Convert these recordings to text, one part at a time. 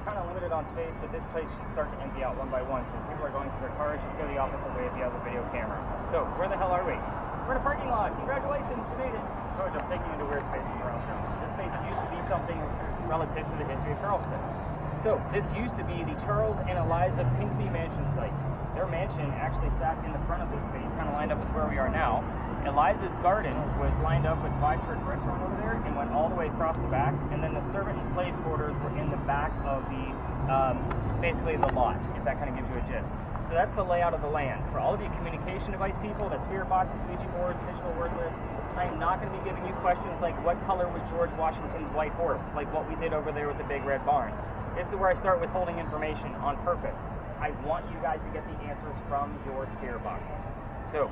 kind of limited on space, but this place should start to empty out one by one. So if people are going to their cars, just go the opposite way if you have a video camera. So where the hell are we? We're in a parking lot. Congratulations, you made it. George, I'm taking you into weird spaces around town. This space used to be something relative to the history of Charleston. So this used to be the Charles and Eliza Pinckney mansion site. Their mansion actually sat in the front of this space, kind of lined up with where we are now. Eliza's garden was lined up with Five Church Restaurant over there and went all the way across the back, and then the servant and slave quarters were in the back of the, basically the lot, if that kind of gives you a gist. So that's the layout of the land. For all of you communication device people, that's spirit boxes, Ouija boards, digital word lists, I am not going to be giving you questions like what color was George Washington's white horse, like what we did over there with the big red barn. This is where I start withholding information on purpose. I want you guys to get the answers from your spirit boxes. So,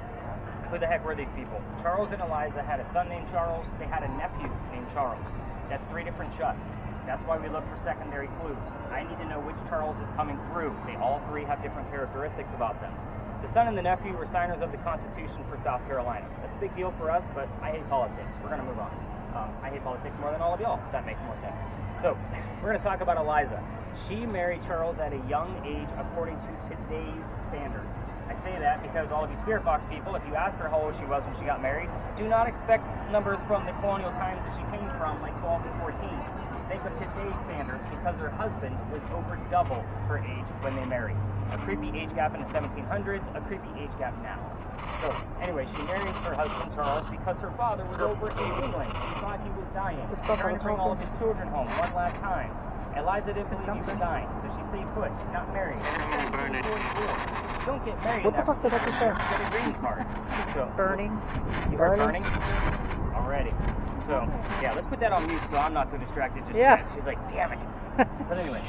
who the heck were these people? Charles and Eliza had a son named Charles. They had a nephew named Charles. That's 3 different Chucks. That's why we look for secondary clues. I need to know which Charles is coming through. They all 3 have different characteristics about them. The son and the nephew were signers of the Constitution for South Carolina. That's a big deal for us, but I hate politics. We're going to move on. I hate politics more than all of y'all, if that makes more sense. So, we're going to talk about Eliza. She married Charles at a young age according to today's standards. I say that because all of you spirit box people, if you ask her how old she was when she got married, do not expect numbers from the colonial times that she came from, like 12 and 14. Think of today's standards because her husband was over double her age when they married. A creepy age gap in the 1700s, a creepy age gap now. So, anyway, she married her husband Charles because her father was over in England. He thought he was dying, trying to bring all of his children home one last time. Eliza didn't believe he was dying, so she stayed put. She got married. You don't get married. What the fuck did I just say? You get a green card. So, Burning. You heard burning? Already. So, yeah, let's put that on mute so I'm not so distracted just yeah. yet. She's like, damn it. But anyway.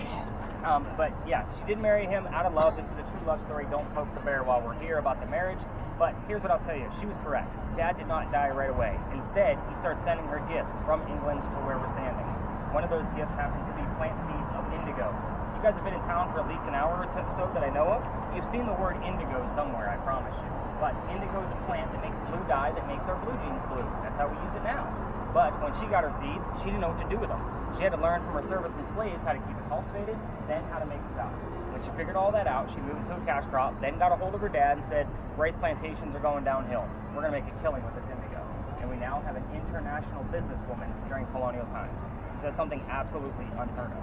But yeah, she did marry him out of love. This is a true love story. Don't poke the bear while we're here about the marriage. But here's what I'll tell you. She was correct. Dad did not die right away. Instead, he starts sending her gifts from England to where we're standing. One of those gifts happens to be plant seeds of indigo. You guys have been in town for at least an hour or so that I know of. You've seen the word indigo somewhere, I promise you. But indigo is a plant that makes blue dye that makes our blue jeans blue. That's how we use it now. But when she got her seeds, she didn't know what to do with them. She had to learn from her servants and slaves how to keep it cultivated, then how to make it dye. When she figured all that out, she moved to a cash crop, then got a hold of her dad and said, rice plantations are going downhill. We're going to make a killing with this indigo. And we now have an international businesswoman during colonial times. So that's something absolutely unheard of.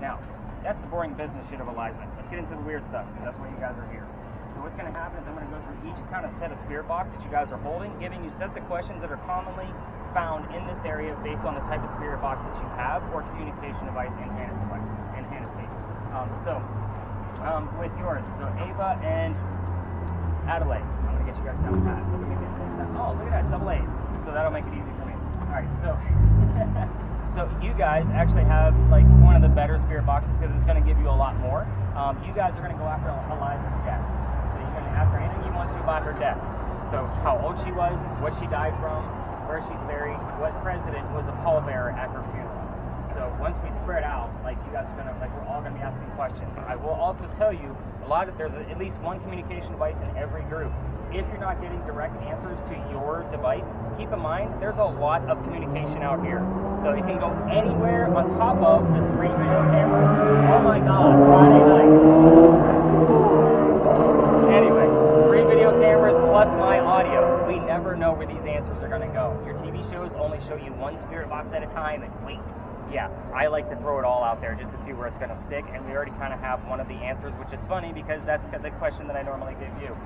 Now, that's the boring business shit of Eliza. Let's get into the weird stuff, because that's why you guys are here. So what's going to happen is I'm going to go through each kind of set of spirit box that you guys are holding, giving you sets of questions that are commonly found in this area based on the type of spirit box that you have or communication device in Hannah's case. With yours, so Ava and Adelaide. I'm going to get you guys down the path. Look at me getting that. Oh, look at that, double A's. So that'll make it easy for me. All right, so so you guys actually have like one of the better spirit boxes because it's going to give you a lot more. You guys are going to go after Eliza's death. So you're going to ask her anything you want to about her death. So how old she was, what she died from, where she's buried, what president was a pallbearer at her funeral. So once we spread out, like you guys are gonna, like we're all gonna be asking questions. I will also tell you there's at least one communication device in every group. If you're not getting direct answers to your device, keep in mind there's a lot of communication out here. So it can go anywhere on top of the 3 video cameras. Oh my God, Friday night. Anyway, 3 video cameras plus my audio. We never know where these answers are gonna go. Your TV shows only show you one spirit box at a time and wait. Yeah, I like to throw it all out there just to see where it's going to stick, and we already kind of have one of the answers, which is funny because that's the question that I normally give you.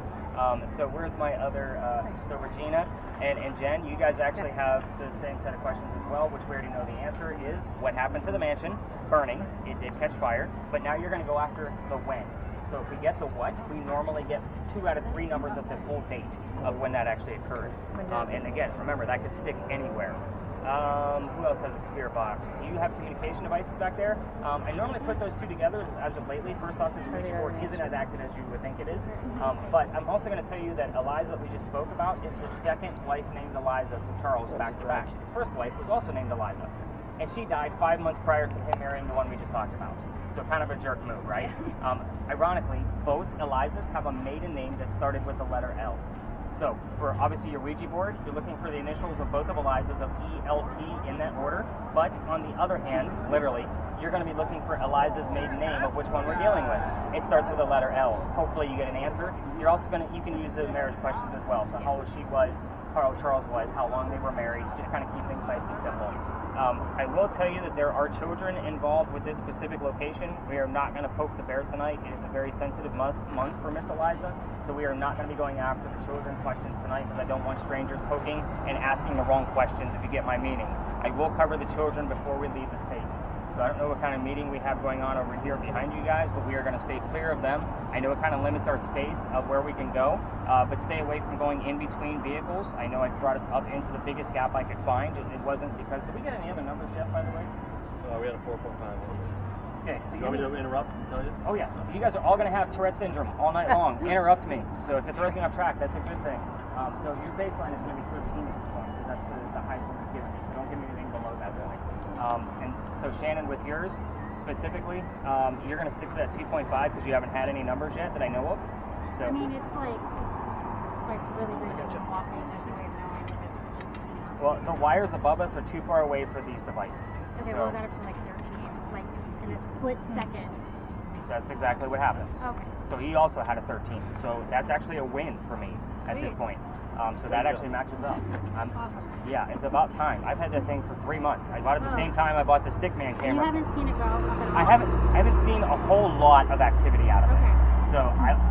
So where's my other, so Regina and Jen, you guys actually have the same set of questions as well, which we already know the answer is what happened to the mansion, burning, it did catch fire, but now you're going to go after the when. So if we get the what, we normally get 2 out of 3 numbers of the full date of when that actually occurred. And again, remember, that could stick anywhere. Who else has a spirit box? You have communication devices back there. I normally put those 2 together as of lately. First off, this Ouija board isn't as active as you would think it is. But I'm also going to tell you that Eliza, that we just spoke about, is the second wife named Eliza from Charles back to back. His first wife was also named Eliza. And she died 5 months prior to him marrying the one we just talked about. So kind of a jerk move, right? Ironically, both Elizas have a maiden name that started with the letter L. So for obviously your Ouija board, you're looking for the initials of both of Eliza's, of ELP in that order. But on the other hand, literally, you're going to be looking for Eliza's maiden name of which one we're dealing with. It starts with the letter L. Hopefully you get an answer. You're also you can use the marriage questions as well. So how old she was, how old Charles was, how long they were married. Just kind of keep things nice and simple. I will tell you that there are children involved with this specific location. We are not going to poke the bear tonight. It is a very sensitive month for Miss Eliza, so we are not going to be going after the children questions tonight because I don't want strangers poking and asking the wrong questions, if you get my meaning. I will cover the children before we leave the space. So I don't know what kind of meeting we have going on over here behind you guys, but we are going to stay clear of them. I know it kind of limits our space of where we can go, but stay away from going in between vehicles. I know I brought us up into the biggest gap I could find. It wasn't because... Did we get any other numbers yet, by the way? We had a 4.5. Okay, so you want me to interrupt and tell you? Oh yeah, you guys are all going to have Tourette syndrome all night long. Interrupt me. So if it throws me off track, that's a good thing. So your baseline is going to be 13 at this point, because that's the highest one we've given you. So don't give me anything below that point. And so Shannon, with yours specifically, you're going to stick to that 2.5 because you haven't had any numbers yet that I know of. So I mean, it's like spiked really and walking. There's no way of knowing if it's just. Well, the wires above us are too far away for these devices. Okay, so well, I got up to like 13, like in a split second. That's exactly what happened. Okay. So he also had a 13. So that's actually a win for me at this point. So that actually matches up. Awesome. Yeah, it's about time. I've had that thing for 3 months. I bought it at the same time I bought the Stickman camera. You haven't seen it go up at all? I haven't seen a whole lot of activity out of it. Okay. So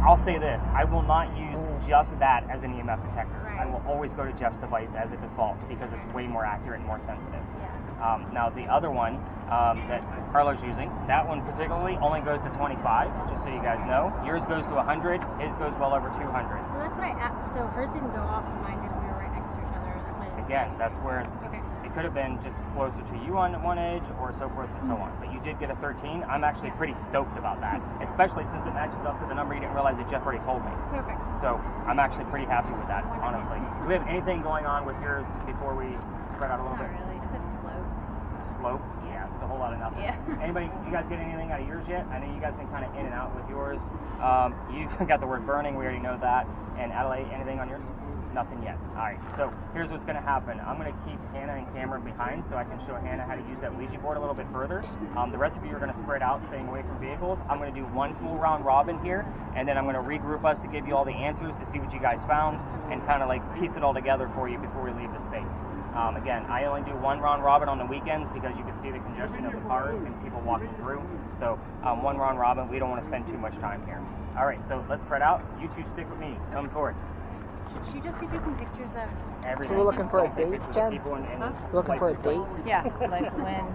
I'll say this, I will not use just that as an EMF detector. Right. I will always go to Jeff's device as a default because it's way more accurate and more sensitive. Yeah. Now the other one that Carlo's using, that one particularly only goes to 25, just so you guys know. Yours goes to 100, his goes well over 200. Well, that's what I asked. So hers didn't go off and mine did. We were right next to each other. That's why. Again, that's where it's... Okay. It could have been just closer to you on one edge or so forth and so on. But you did get a 13. I'm actually pretty stoked about that, especially since it matches up to the number you didn't realize that Jeff already told me. Perfect. So I'm actually pretty happy with that, honestly. Do we have anything going on with yours before we spread out a little Not bit? really. It says slope. Slope? Yeah, it's a whole lot of nothing. Yeah. Anybody, you guys get anything out of yours yet? I know you guys been kind of in and out with yours. You got the word burning, we already know that. And Adelaide, anything on yours? Nothing yet. Alright, so here's what's going to happen. I'm going to keep Hannah and Cameron behind so I can show Hannah how to use that Ouija board a little bit further. The rest of you are going to spread out, staying away from vehicles. I'm going to do one full round robin here, and then I'm going to regroup us to give you all the answers to see what you guys found and kind of like piece it all together for you before we leave the space. Again, I only do one round robin on the weekends because you can see the congestion of the cars and people walking through. So one round robin, we don't want to spend too much time here. Alright, so let's spread out. You two stick with me. Come forward. Should she just be taking pictures of everything? We're looking for a date, Jen? Huh? We're looking for a date? Yeah, like when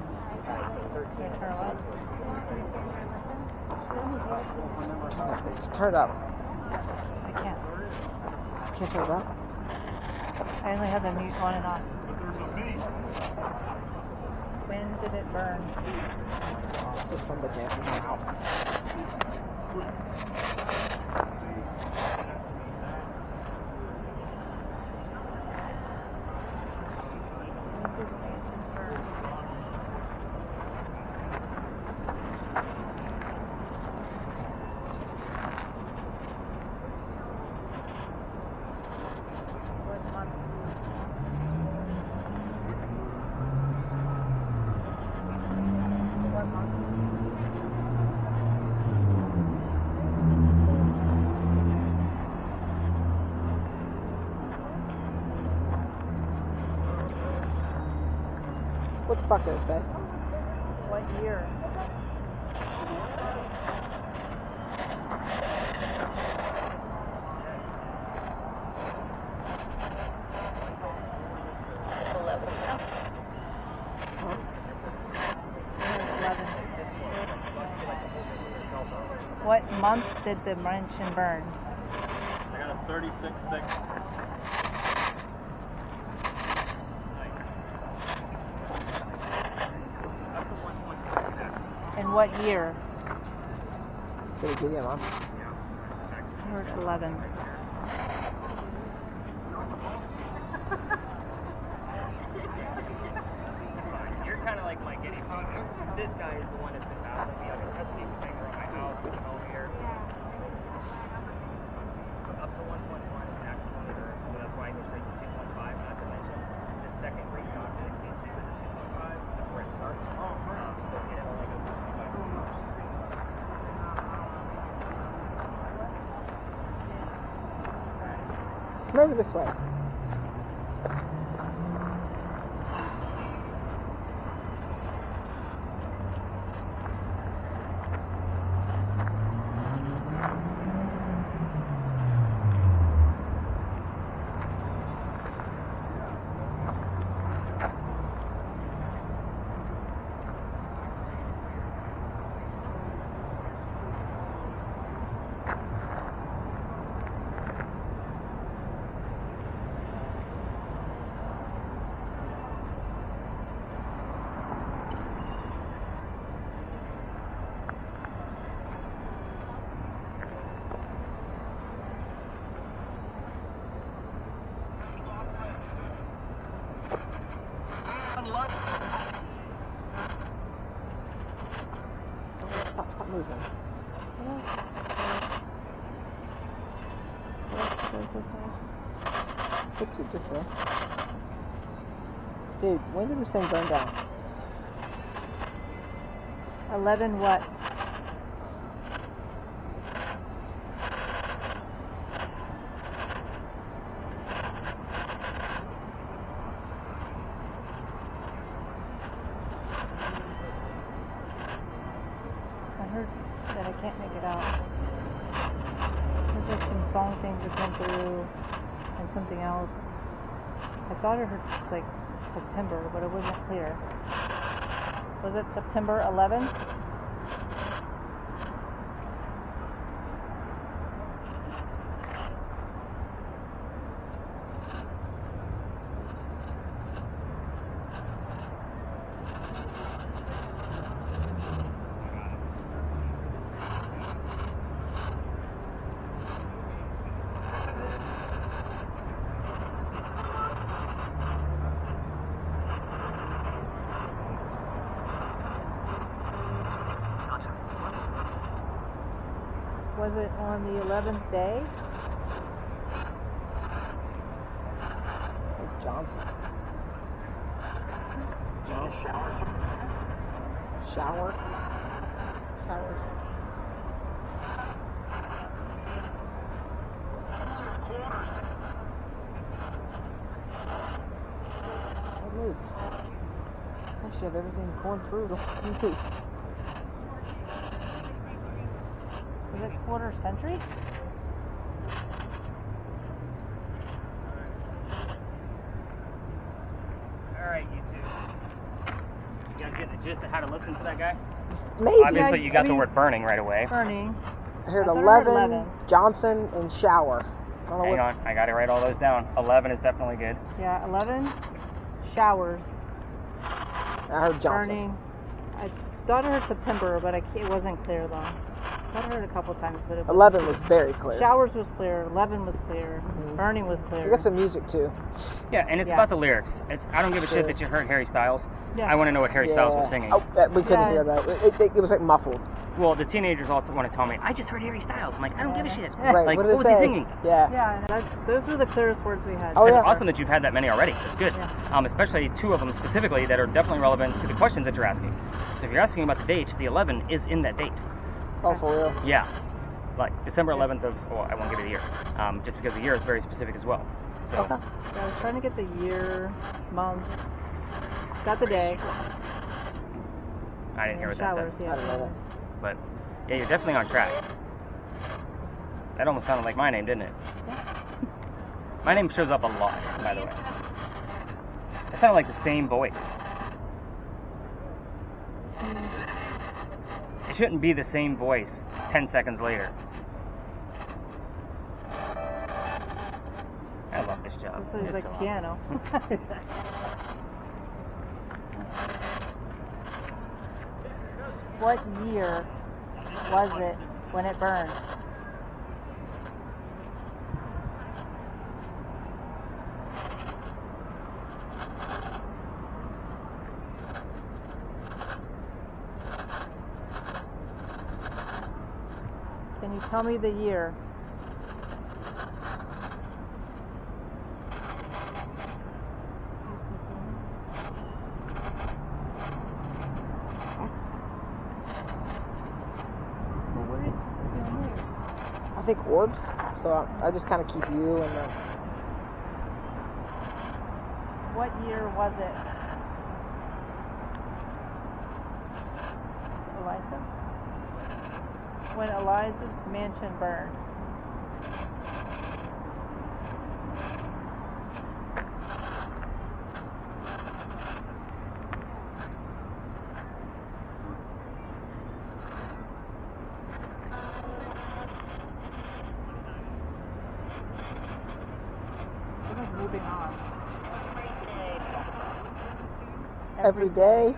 there's her what? Turn it up. I can't. Can't turn it up? I only have the mute on and off. When did it burn? This one, but yeah. What the fuck did it say? What year? What month did the mansion burn? I got a 36.6. And what year? Did it give you a month? I heard 11. You're kind of like my guinea pig. This guy is the one that's been battling me. I've been testing the thing around my house with over here. Up to 1.1 is actually one of the Come over this way. Stop moving. What did you just say? Dude, when did this thing burn down? 11 what? I heard that I can't make it out. There's like some song things that come through and something else. I thought I heard like September, but it wasn't clear. Was it September 11? Was it on the 11th day? Like Johnson. Shower. Showers. Don't move. Actually, have everything going through. Don't move. Was it quarter century? Alright, you two. You guys getting the gist of how to listen to that guy? Maybe. Obviously, you got the word burning right away. Burning. I heard I thought I heard 11, 11. Johnson, and shower. I don't know Hang what. on, I got to write all those down. 11 is definitely good. Yeah, 11. Showers. I heard Johnson. Burning. I thought I heard September, but it wasn't clear though. I thought I heard it a couple times, but it wasn't 11 clear. was very clear. Showers was clear. 11 was clear. Mhm. Burning was We clear. got some music too. Yeah, and it's Yeah. about the lyrics. I don't give a shit that you heard Harry Styles. Yeah. I want to know what Harry Styles was singing. Oh, we couldn't Yeah. hear that. It was like muffled. Well, the teenagers all want to tell me, I just heard Harry Styles. I'm like, I don't give a shit. Right. Like, what what did was it he say? singing? Yeah. Yeah, and those were the clearest words we had. Oh, It's yeah. awesome that you've had that many already. That's good. Yeah. Especially two of them specifically that are definitely relevant to the questions that you're asking. So if you're asking about the date, the 11 is in that date. Oh, for real? Yeah. Like December 11th of, well, I won't give you the year. Just because the year is very specific as well. So, Okay. Yeah, I was trying to get the year, month, got the day. I didn't hear what and that showers, said. yeah. I don't know that. But, yeah, you're definitely on track. That almost sounded like my name, didn't it? My name shows up a lot, by the way. It sounded like the same voice. It shouldn't be the same voice 10 seconds later. I love this job. This is It's like so awesome. piano. What year was it when it burned? Can you tell me the year? Well, what are you supposed to see on yours? I think orbs. So I just kind of keep you and What year was it? Eliza? When Eliza's mansion burned. Moving on. Every day.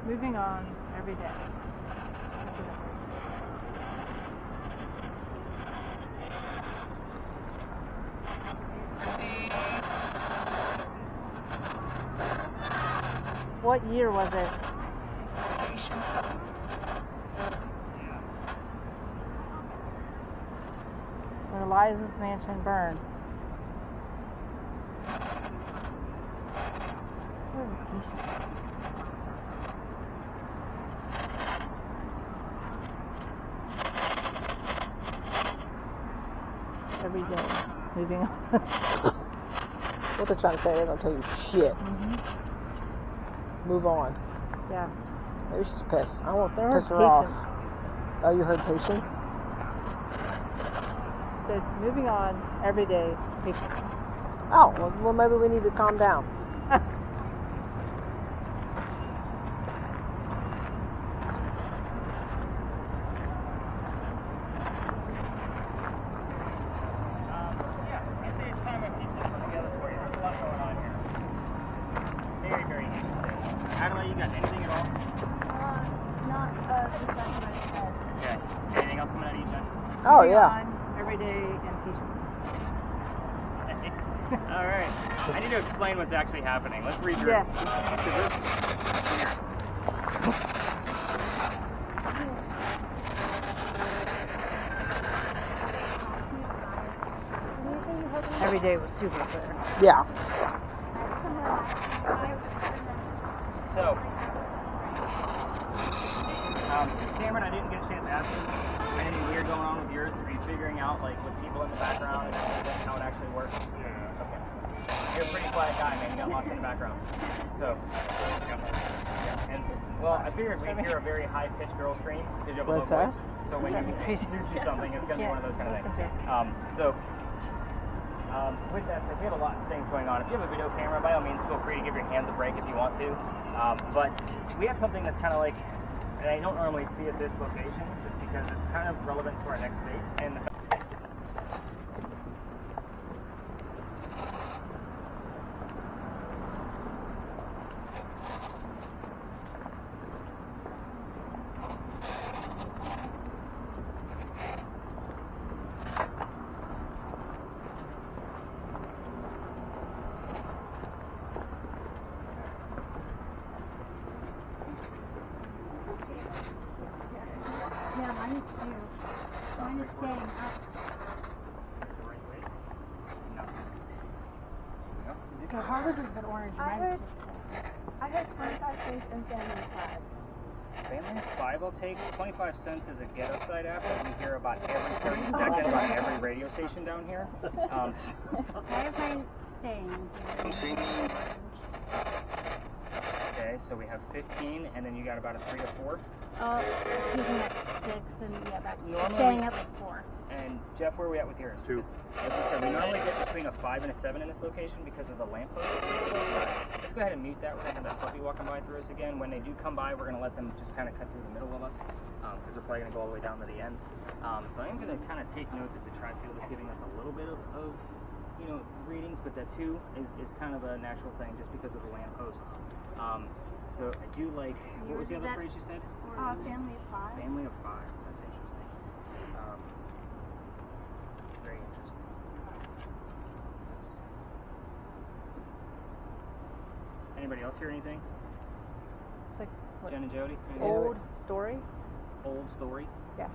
Moving on every day. What year was it? When Eliza's mansion burned. Every day. Moving on. What they're trying to say, they're gonna tell you shit. Move on. Yeah. Maybe she's pissed. I won't There piss was her off. patience. Oh, you heard patience? Said moving on every day. Patience. Oh, well, maybe we need to calm down. Yeah, I say it's time I piece this one together for you. There's a lot going on here. Very, very interesting. Adela, you got anything at all? Not just that much head. Okay. Anything else coming out of you, Jen? Oh, Moving yeah. on every day and patience. All right. I need to explain what's actually happening. Let's read through. Yeah. Every day was super clear. Yeah. So, Cameron, I didn't get a chance to ask you anything weird going on with yours. Are you figuring out, like, with people in the background and everything, how it actually works? Yeah. Okay. You're a pretty quiet guy, man. You got lost in the background. So, yeah. And, well, I figured we'd hear a very high-pitched girl scream because you have a low What's voice. that? So when you do see something, it's going to be one of those kind of things. With that said, we have a lot of things going on. If you have a video camera, by all means, feel free to give your hands a break if you want to. But we have something that's kind of like, and I don't normally see at this location, just because it's kind of relevant to our next phase. And the Yeah, mine is too. Mine is staying up. the right way. No. No. So Harvard's is an orange. I Mine's heard- just- I heard 25 cents and family 5. Family 5 will take. 25 cents is a get upside app that we hear about every 30 seconds on every radio station down here. I have mine staying. Okay, so we have 15, and then you got about a 3 to 4. Using like 6 and yeah, back. Normally- Staying at like 4. And Jeff, where are we at with yours? 2. As I said, we normally get between a 5 and a 7 in this location because of the lamppost. Let's go ahead and mute that. We're going to have that puppy walking by through us again. When they do come by, we're going to let them just kind of cut through the middle of us because they're probably going to go all the way down to the end. So I am going to kind of take note that the tri-field is giving us a little bit of readings, but that 2 is kind of a natural thing just because of the lampposts. So I do like, what was the other phrase you said? Family of 5. Family of 5. That's interesting. Very interesting. Anybody else hear anything? It's like what, Jen and Jody? Anything? old story? Old story? Yeah.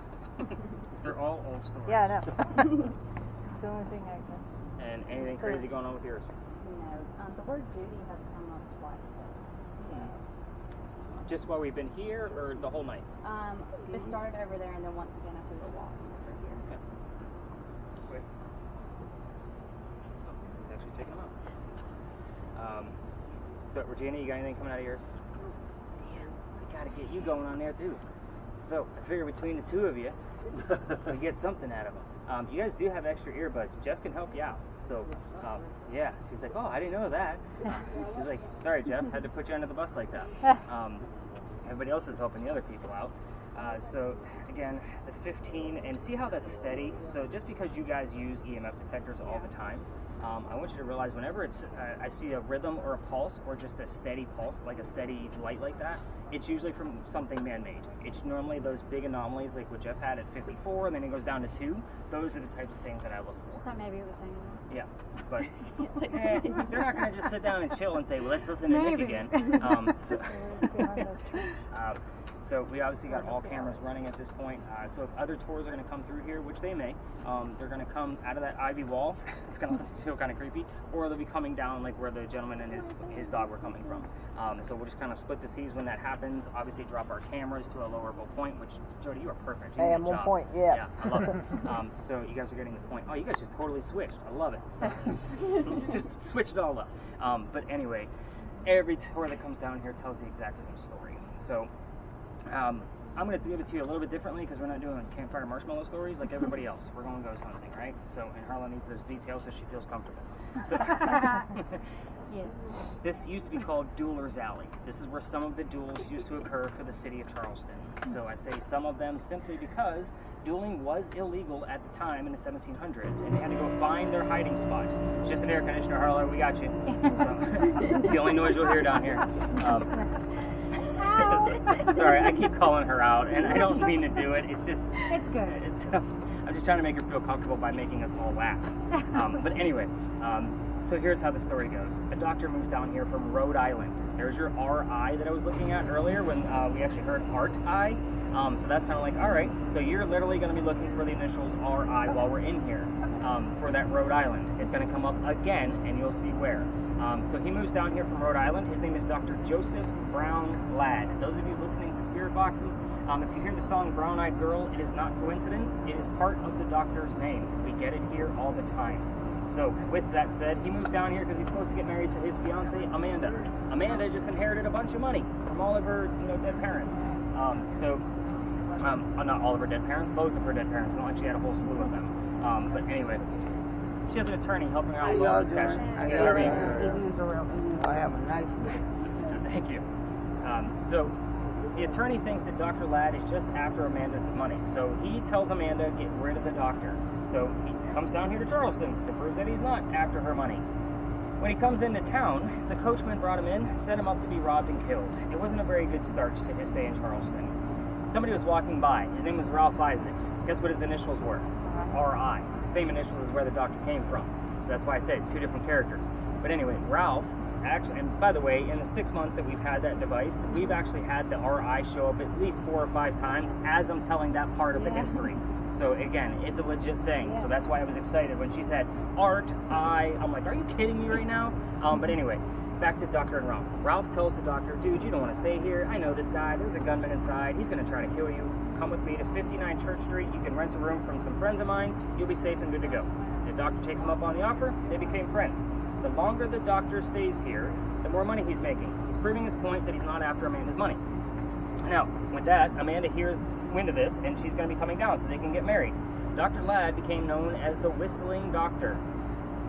They're all old stories. Yeah, I know. It's the only thing I can. And anything crazy going on with yours? No. The word duty has come up twice. Just while we've been here, or the whole night? It started over there and then once again as we were walking over here. Okay. So Regina, you got anything coming out of yours? Damn, we gotta get you going on there too. So I figure between the two of you, we get something out of them. You guys do have extra earbuds. Jeff can help you out. So yeah, she's like, oh, I didn't know that. She's like, sorry, Jeff, had to put you under the bus like that. Everybody else is helping the other people out. So again, the 15, and see how that's steady? So just because you guys use EMF detectors all the time, I want you to realize whenever it's, I see a rhythm or a pulse or just a steady pulse, like a steady light like that, it's usually from something man-made. It's normally those big anomalies like what Jeff had at 54 and then it goes down to 2. Those are the types of things that I look for. Just thought maybe it was hanging on. Yeah, but they're not going to just sit down and chill and say, well, let's listen to Nick again. So we obviously got all cameras running at this point. So if other tours are going to come through here, which they may, they're going to come out of that ivy wall. It's going to feel kind of creepy. Or they'll be coming down like where the gentleman and his dog were coming from. So we'll just kind of split the seas when that happens. Obviously drop our cameras to a lowerable point, which, Jody, you are perfect. Hey, I'm on point, yeah. Yeah, I love it. So you guys are getting the point. Oh, you guys just totally switched. I love it. So, just switch it all up. But anyway, every tour that comes down here tells the exact same story. So I'm going to give it to you a little bit differently because we're not doing campfire marshmallow stories like everybody else. We're going ghost hunting, right? So, and Harlan needs those details so she feels comfortable. So, Yes. this used to be called Dueler's Alley. This is where some of the duels used to occur for the city of Charleston. So I say some of them simply because dueling was illegal at the time in the 1700s, and they had to go find their hiding spot. It's just an air conditioner, Harlan. We got you. So, it's the only noise you'll hear down here. Sorry, I keep calling her out, and I don't mean to do it. It's just... It's good. I'm just trying to make her feel comfortable by making us all laugh. But anyway, so here's how the story goes. A doctor moves down here from Rhode Island. There's your RI that I was looking at earlier when we actually heard Art-I. So that's kind of like, all right, so you're literally going to be looking for the initials RI while we're in here for that Rhode Island. It's going to come up again, and you'll see where. So he moves down here from Rhode Island. His name is Dr. Joseph Brown Ladd. Those of you listening to Spirit Boxes, if you hear the song Brown Eyed Girl, it is not coincidence. It is part of the doctor's name. We get it here all the time. So with that said, he moves down here because he's supposed to get married to his fiancée, Amanda. Amanda just inherited a bunch of money from all of her dead parents. Not all of her dead parents, both of her dead parents. It's not like she had a whole slew of them. But anyway, she has an attorney helping her out with all this cash. I have a nice one. Thank you. So the attorney thinks that Dr. Ladd is just after Amanda's money. So he tells Amanda, get rid of the doctor. So he comes down here to Charleston to prove that he's not after her money. When he comes into town, the coachman brought him in, set him up to be robbed and killed. It wasn't a very good start to his stay in Charleston. Somebody was walking by. His name was Ralph Isaacs. Guess what his initials were? R.I. Same initials as where the doctor came from. So that's why I said two different characters. But anyway, Ralph actually, and by the way, in the 6 months that we've had that device, we've actually had the R.I. show up at least 4 or 5 times as I'm telling that part of the history. So again, it's a legit thing. So that's why I was excited when she said Art-I. I'm like, are you kidding me right now? But anyway, back to Doctor and Ralph. Ralph tells the doctor, dude, you don't want to stay here. I know this guy. There's a gunman inside. He's going to try to kill you. Come with me to 59 Church Street. You can rent a room from some friends of mine. You'll be safe and good to go. The doctor takes him up on the offer. They became friends. The longer the doctor stays here, the more money he's making. He's proving his point that he's not after Amanda's money. Now, with that, Amanda hears wind of this, and she's going to be coming down so they can get married. Dr. Ladd became known as the Whistling Doctor.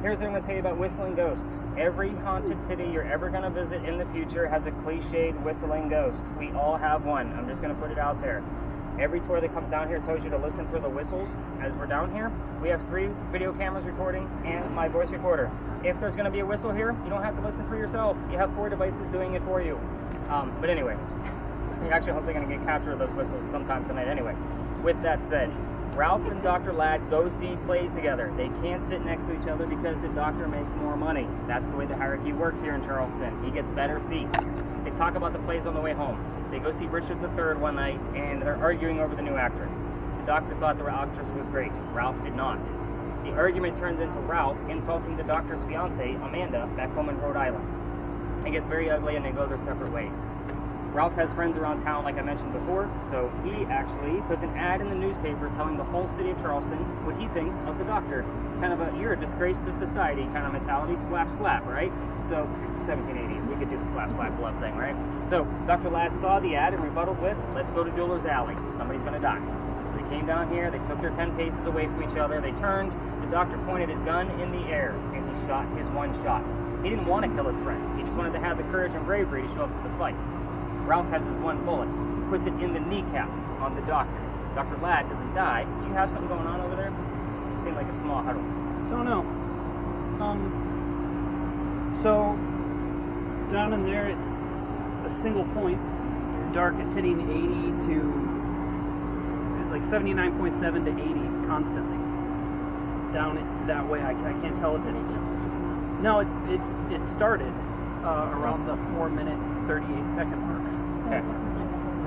Here's what I'm going to tell you about whistling ghosts. Every haunted city you're ever going to visit in the future has a cliched whistling ghost. We all have one. I'm just going to put it out there. Every tour that comes down here tells you to listen for the whistles as we're down here. We have 3 video cameras recording and my voice recorder. If there's going to be a whistle here, you don't have to listen for yourself. You have 4 devices doing it for you. But anyway, you're actually hopefully going to get capture of those whistles sometime tonight anyway. With that said, Ralph and Dr. Ladd go see plays together. They can't sit next to each other because the doctor makes more money. That's the way the hierarchy works here in Charleston. He gets better seats. They talk about the plays on the way home. They go see Richard III one night, and they're arguing over the new actress. The doctor thought the actress was great. Ralph did not. The argument turns into Ralph insulting the doctor's fiancée, Amanda, back home in Rhode Island. It gets very ugly, and they go their separate ways. Ralph has friends around town, like I mentioned before, so he actually puts an ad in the newspaper telling the whole city of Charleston what he thinks of the doctor. Kind of a, you're a disgrace to society kind of mentality, slap, slap, right? So, it's the 1780s, we could do the slap, slap, love thing, right? So, Dr. Ladd saw the ad and rebutted with, let's go to Jeweler's Alley, somebody's gonna die. So they came down here, they took their 10 paces away from each other, they turned, the doctor pointed his gun in the air, and he shot his one shot. He didn't want to kill his friend, he just wanted to have the courage and bravery to show up to the fight. Ralph has his one bullet, puts it in the kneecap on the doctor. Dr. Ladd doesn't die. Do you have something going on over there? You seem like a small huddle. Don't know. So down in there, it's a single point. Dark, it's hitting 80 to like 79.7 to 80 constantly. Down it that way, I can't tell if it's. No, it started around the 4-minute 38-second mark. Okay.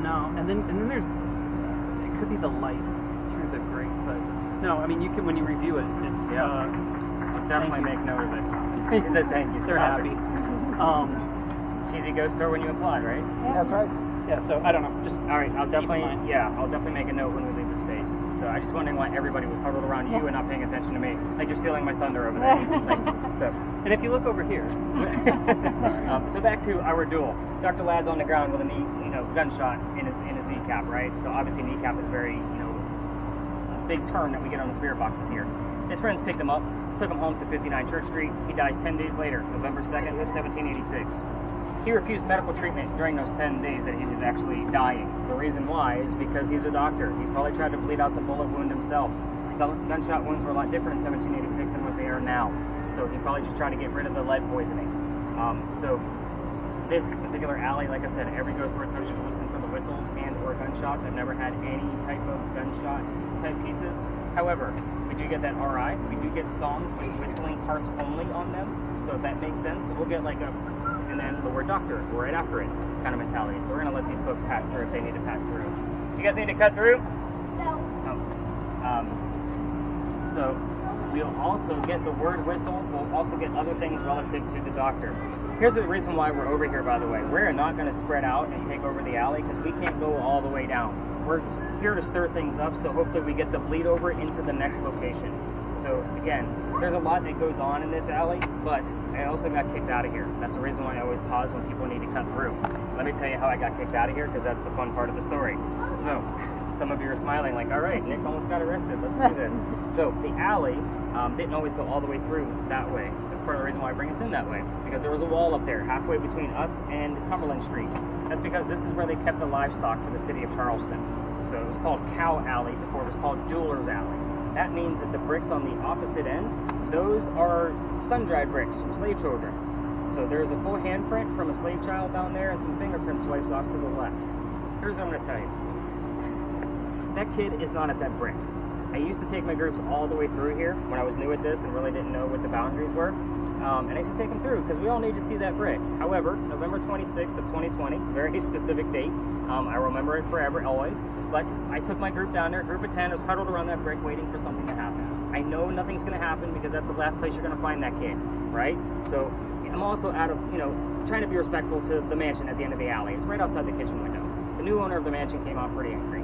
No, and then there's it could be the light through the grate, but no, I mean you can when you review it, it's I'll definitely make note of it. He said thank you. they're happy. Cheesy ghost throw when you apply, right? Yeah, that's right. Yeah, so I don't know, just All right, I'll definitely in mind. I'll definitely make a note when we leave the space. So I just wondering why everybody was huddled around you and not paying attention to me, like you're stealing my thunder over there. So. And if you look over here, So back to our duel. Dr. Ladd's on the ground with a gunshot in his kneecap, right? So obviously kneecap is very, a big term that we get on the spirit boxes here. His friends picked him up, took him home to 59 Church Street. He dies 10 days later, November 2nd of 1786. He refused medical treatment during those 10 days that he was actually dying. The reason why is because he's a doctor. He probably tried to bleed out the bullet wound himself. Gunshot wounds were a lot different in 1786 than what they are now. So he probably just tried to get rid of the lead poisoning. So this particular alley, like I said, every ghost story tells you to listen for the whistles and or gunshots. I've never had any type of gunshot type pieces. However, we do get that RI. We do get songs with whistling parts only on them. So if that makes sense, we'll get like a, and then the word doctor right after it kind of mentality. So we're going to let these folks pass through if they need to pass through. You guys need to cut through? No. So we'll also get the word whistle. We'll also get other things relative to the doctor. Here's the reason why we're over here, by the way. We're not going to spread out and take over the alley because we can't go all the way down. We're here to stir things up, so hopefully we get the bleed over into the next location. So again, there's a lot that goes on in this alley, but I also got kicked out of here. That's the reason why I always pause when people need to cut through. Let me tell you how I got kicked out of here because that's the fun part of the story. So some of you are smiling like, all right, Nick almost got arrested. Let's do this. So the alley didn't always go all the way through that way. That's part of the reason why I bring us in that way, because there was a wall up there halfway between us and Cumberland Street. That's because this is where they kept the livestock for the city of Charleston. So it was called Cow Alley before it was called Jeweler's Alley. That means that the bricks on the opposite end, those are sun-dried bricks from slave children. So there's a full handprint from a slave child down there and some fingerprint swipes off to the left. Here's what I'm going to tell you. That kid is not at that brick. I used to take my groups all the way through here when I was new at this and really didn't know what the boundaries were. And I used to take them through because we all need to see that brick. However, November 26th of 2020, very specific date. I remember it forever, always. But I took my group down there, group of 10, was huddled around that brick waiting for something to happen. I know nothing's going to happen because that's the last place you're going to find that kid, right? So I'm also out of, trying to be respectful to the mansion at the end of the alley. It's right outside the kitchen window. The new owner of the mansion came out pretty angry.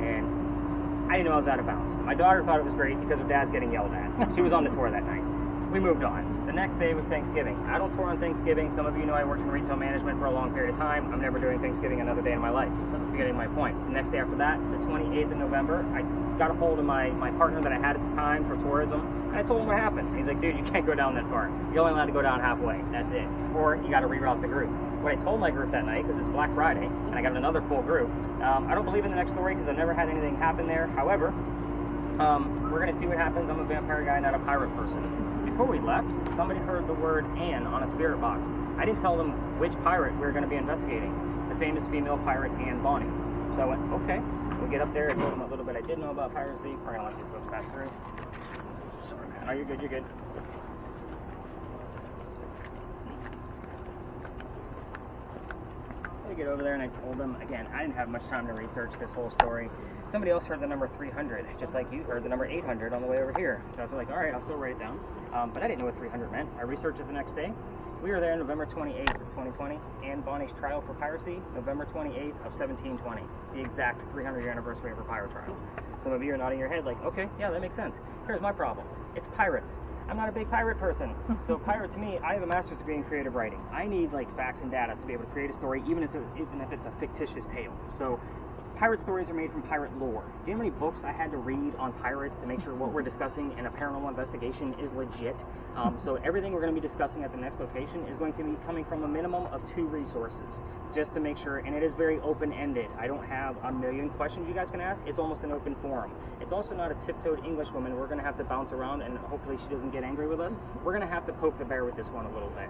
And I didn't know I was out of bounds. My daughter thought it was great because her dad's getting yelled at. She was on the tour that night. We moved on. The next day was Thanksgiving. I don't tour on Thanksgiving. Some of you know I worked in retail management for a long period of time. I'm never doing Thanksgiving another day in my life. You're getting my point. The next day after that, the 28th of November, I got a hold of my partner that I had at the time for tourism, and I told him what happened. He's like, dude, you can't go down that far. You're only allowed to go down halfway. That's it. Or you got to reroute the group. What I told my group that night, because it's Black Friday, and I got another full group, I don't believe in the next story because I've never had anything happen there. However, we're going to see what happens. I'm a vampire guy, not a pirate person. Before we left, somebody heard the word Anne on a spirit box. I didn't tell them which pirate we were going to be investigating. The famous female pirate Anne Bonny. So I went, okay. We get up there, I told them a little bit I did know about piracy. We're going to let these folks pass through. Sorry, man. Oh, you're good, you're good. I get over there and I told them, again, I didn't have much time to research this whole story. Somebody else heard the number 300, just like you heard the number 800 on the way over here. So I was like, all right, I'll still write it down. But I didn't know what 300 meant. I researched it the next day. We were there November 28th of 2020, Anne Bonny's trial for piracy, November 28th of 1720, the exact 300-year anniversary of her pirate trial. Some of you are nodding your head like, okay, yeah, that makes sense. Here's my problem. It's pirates. I'm not a big pirate person. So pirate to me, I have a master's degree in creative writing. I need like facts and data to be able to create a story, even if it's a fictitious tale. So pirate stories are made from pirate lore. Do you know how many books I had to read on pirates to make sure what we're discussing in a paranormal investigation is legit? So everything we're going to be discussing at the next location is going to be coming from a minimum of 2 resources, just to make sure, and it is very open-ended. I don't have a million questions you guys can ask. It's almost an open forum. It's also not a tiptoed English woman. We're going to have to bounce around, and hopefully she doesn't get angry with us. We're going to have to poke the bear with this one a little bit.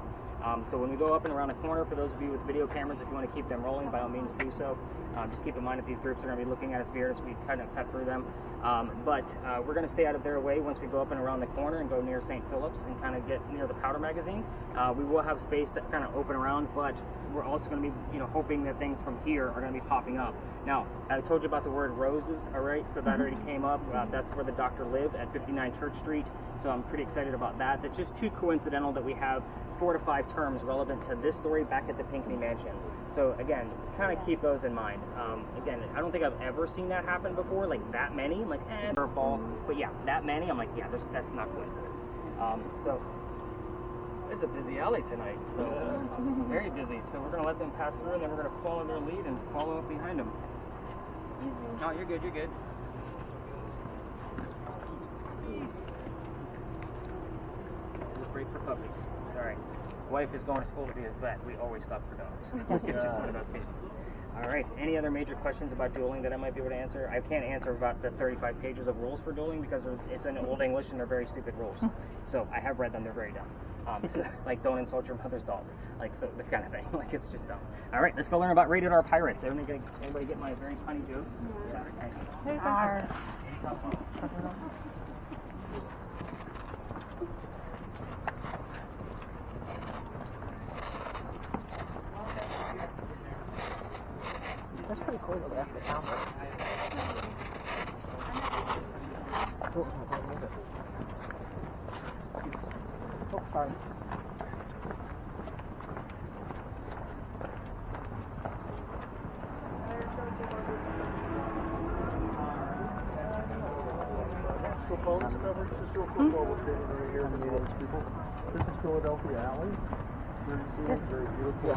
So when we go up and around the corner, for those of you with video cameras, if you want to keep them rolling, by all means do so. Just keep in mind that these groups are going to be looking at us weird as we kind of cut through them. But we're going to stay out of their way once we go up and around the corner and go near St. Philip's and kind of get near the powder magazine. We will have space to kind of open around, but we're also going to be, hoping that things from here are going to be popping up. Now, I told you about the word roses, all right? So that already came up. That's where the doctor lived, at 59 Church Street. So I'm pretty excited about that. It's just too coincidental that we have 4 to 5 terms relevant to this story back at the Pinckney Mansion. So again, kind of keep those in mind. Again, I don't think I've ever seen that happen before, like that many, like ball. But yeah, that many, I'm like, yeah, that's not coincidence. So it's a busy alley tonight, so very busy. So we're gonna let them pass through, and then we're gonna follow their lead and follow up behind them. No, you're good. You're good. Break for puppies. Sorry. Wife is going to school to be a vet. We always stop for dogs. It's just one of those cases. All right. Any other major questions about dueling that I might be able to answer? I can't answer about the 35 pages of rules for dueling because it's in Old English and they're very stupid rules. So I have read them. They're very dumb. So, like, don't insult your mother's dog. Like, so the kind of thing. Like, it's just dumb. All right. Let's go learn about rated R pirates. Anybody get my very funny joke? Yeah. That's pretty cool that they actually found it. Oh, sorry. So phone coverage, just real quick while we're standing right here to meet those people. This is Philadelphia Alley. Very scenic, very beautiful.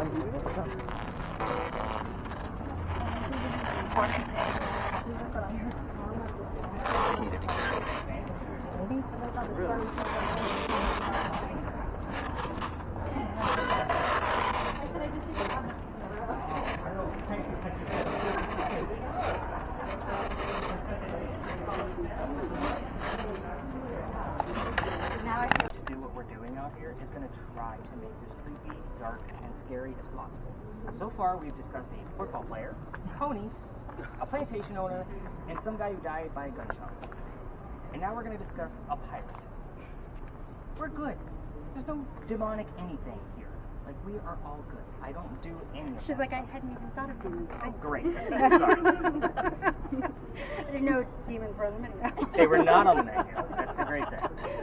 To do what we're doing out here is going to try to make this creepy, dark, and scary as possible. So far, we've discussed a football player, ponies, a plantation owner, and some guy who died by a gunshot. And now we're going to discuss a pirate. We're good. There's no demonic anything here. Like, we are all good. I don't do any of She's that like, I stuff. hadn't even thought of demons. Oh, great. Sorry. I didn't know demons were on the menu. They were not on the menu. That's the great thing.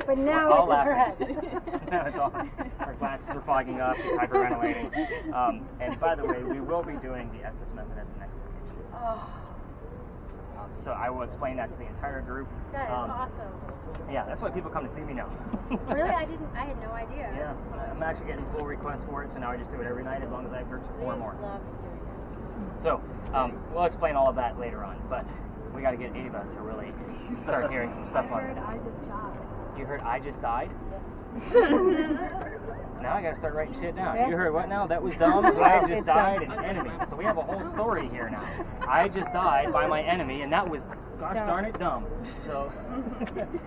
But now We're all it's in her laughing. head. Now it's all, her glasses are fogging up, she's hyperventilating. And by the way, we will be doing the Estes method at the next location. So I will explain that to the entire group. That is awesome. Yeah, that's why people come to see me now. Really? I had no idea. Yeah, I'm actually getting full requests for it, so now I just do it every night as long as I have groups of 4 or more. Love doing it. So, we'll explain all of that later on, but we got to get Ava to really start hearing some stuff on it. I just died. You heard I just died? Now I gotta start writing shit down. Yeah. You heard what now? That was dumb. I just died, an enemy. So we have a whole story here now. I just died by my enemy, and that was, gosh darn it, dumb. So,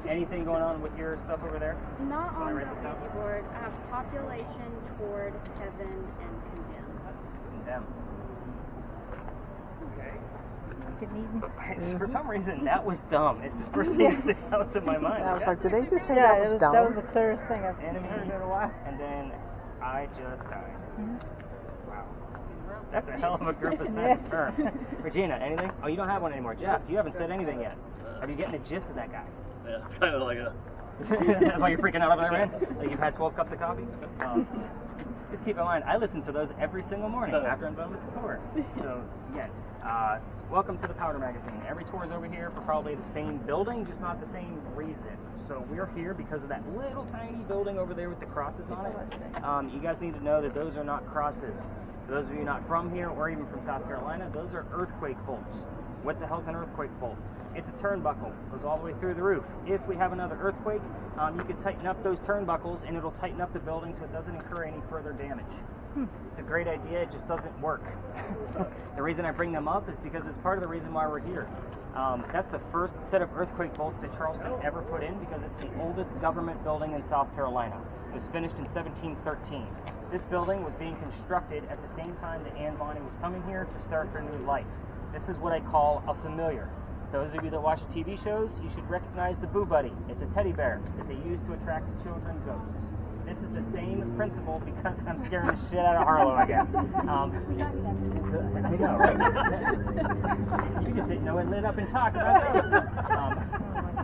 anything going on with your stuff over there? Not When I on the write this down? Ouija board. Population toward heaven and condemn. Condemn. Okay. Didn't even. For some reason, that was dumb. It's the first thing that sticks out to my mind. I was like, did they just say Yeah, that was dumb? that was the clearest thing I've Enemy, heard in a while. and then I just died. Mhm. Wow. That's a hell of a group of sentence terms. Regina, anything? Oh, you don't have one anymore. Jeff, you haven't said anything yet. Are you getting the gist of that guy? Yeah, it's kind of like a That's why you're freaking out over there, man? Like you've had 12 cups of coffee? Just keep in mind, I listen to those every single morning after I'm done with the tour. So, again, welcome to the Powder Magazine. Every tour is over here for probably the same building, just not the same reason. So we're here because of that little tiny building over there with the crosses on it. You guys need to know that those are not crosses. For those of you not from here or even from South Carolina, those are earthquake bolts. What the hell's an earthquake bolt? It's a turnbuckle. Goes all the way through the roof. If we have another earthquake, you can tighten up those turnbuckles and it'll tighten up the building so it doesn't incur any further damage. It's a great idea, it just doesn't work. The reason I bring them up is because it's part of the reason why we're here. That's the first set of earthquake bolts that Charleston ever put in because it's the oldest government building in South Carolina. It was finished in 1713. This building was being constructed at the same time that Anne Bonny was coming here to start her new life. This is what I call a familiar. Those of you that watch TV shows, you should recognize the Boo Buddy. It's a teddy bear that they use to attract children ghosts. This is the same principle because I'm scaring the shit out of Harlow again. I know, right? You just didn't know it lit up and talk about ghosts.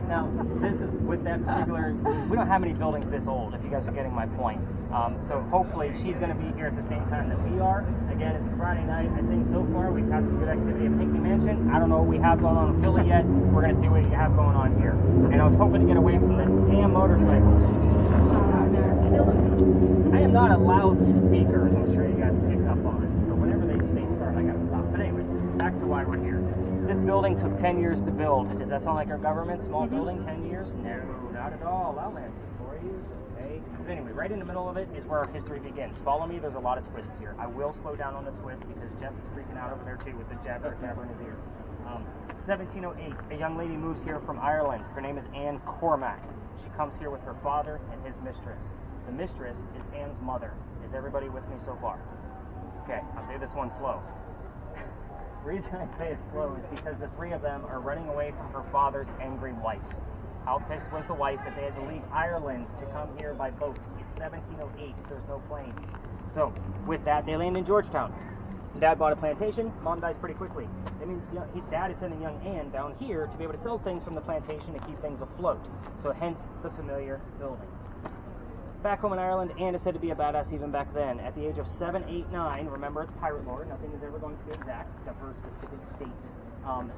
Now, this is with that particular, we don't have any buildings this old, if you guys are getting my point. So hopefully she's going to be here at the same time that we are. Again, it's a Friday night. I think so far we've had some good activity at Pinckney Mansion. I don't know what we have going on in Philly yet. We're going to see what you have going on here. And I was hoping to get away from the damn motorcycles. I am not a loudspeaker, as I'm sure you guys picked up on. So whenever they start, I got to stop. But anyway, back to why we're here. This building took 10 years to build. Does that sound like our government? Small building, 10 years? No, not at all. I'll answer for you. Okay. But anyway, right in the middle of it is where our history begins. Follow me. There's a lot of twists here. I will slow down on the twist because Jeff is freaking out over there too with the jabber in his ear. 1708, a young lady moves here from Ireland. Her name is Anne Cormac. She comes here with her father and his mistress. The mistress is Anne's mother. Is everybody with me so far? Okay, I'll do this one slow. The reason I say it's slow is because the three of them are running away from her father's angry wife. How pissed was the wife that they had to leave Ireland to come here by boat? It's 1708. There's no planes. So, with that, they land in Georgetown. Dad bought a plantation. Mom dies pretty quickly. That means Dad is sending young Anne down here to be able to sell things from the plantation to keep things afloat. So hence the familiar building. Back home in Ireland, Anne is said to be a badass even back then. At the age of 7, 8, 9, remember it's pirate lore, nothing is ever going to be exact except for specific dates.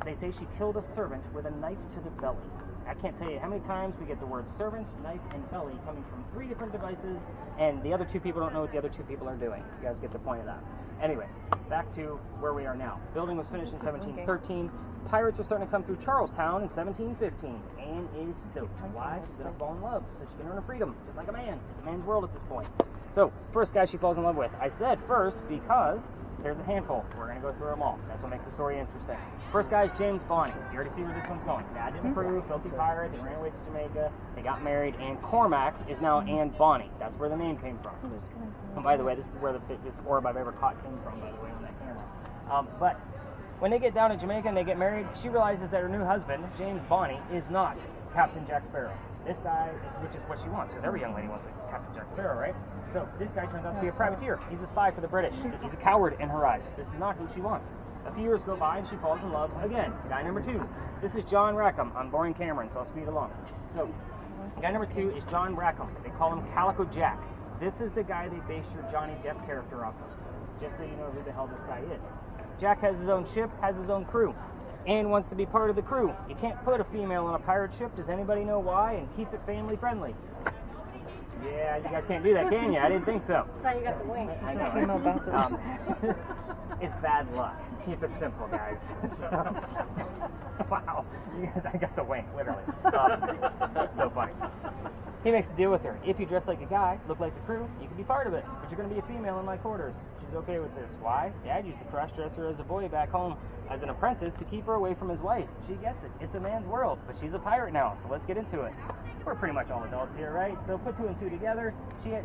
They say she killed a servant with a knife to the belly. I can't tell you how many times we get the words servant, knife, and belly coming from 3 different devices, and the other 2 people don't know what the other 2 people are doing. You guys get the point of that. Anyway, back to where we are now. Building was finished in 1713. Pirates are starting to come through Charlestown in 1715. Anne is stoked. Why? She's going to fall in love so she can earn her freedom, just like a man. It's a man's world at this point. So, first guy she falls in love with. I said first because there's a handful. We're going to go through them all. That's what makes the story interesting. First guy is James Bonny. You already see where this one's going. Dad didn't approve, filthy pirate, they ran away to Jamaica, they got married, and Cormac is now Anne Bonny. That's where the name came from. And by the way, this is where this orb I've ever caught came from, by the way, on that camera. But when they get down to Jamaica and they get married, she realizes that her new husband, James Bonny, is not Captain Jack Sparrow. This guy, which is what she wants, because every young lady wants a Captain Jack Sparrow, right? So this guy turns out to be a privateer. He's a spy for the British. He's a coward in her eyes. This is not who she wants. A few years go by and she falls in love again. Guy number 2. This is John Rackham. I'm boring Cameron, so I'll speed along. So, guy number 2 is John Rackham. They call him Calico Jack. This is the guy they based your Johnny Depp character off of. Just so you know who the hell this guy is. Jack has his own ship, has his own crew. Anne wants to be part of the crew. You can't put a female on a pirate ship. Does anybody know why? And keep it family friendly. Yeah, you guys can't do that, can you? I didn't think so. That's why you got the wing. I know, right? It's bad luck. Keep it simple, guys. So, wow. You guys, I got the wink, literally. That's so funny. He makes a deal with her. If you dress like a guy, look like the crew, you can be part of it. But you're going to be a female in my quarters. She's okay with this. Why? Dad used to cross-dress her as a boy back home as an apprentice to keep her away from his wife. She gets it. It's a man's world. But she's a pirate now, so let's get into it. We're pretty much all adults here, right? So put 2 and 2 together.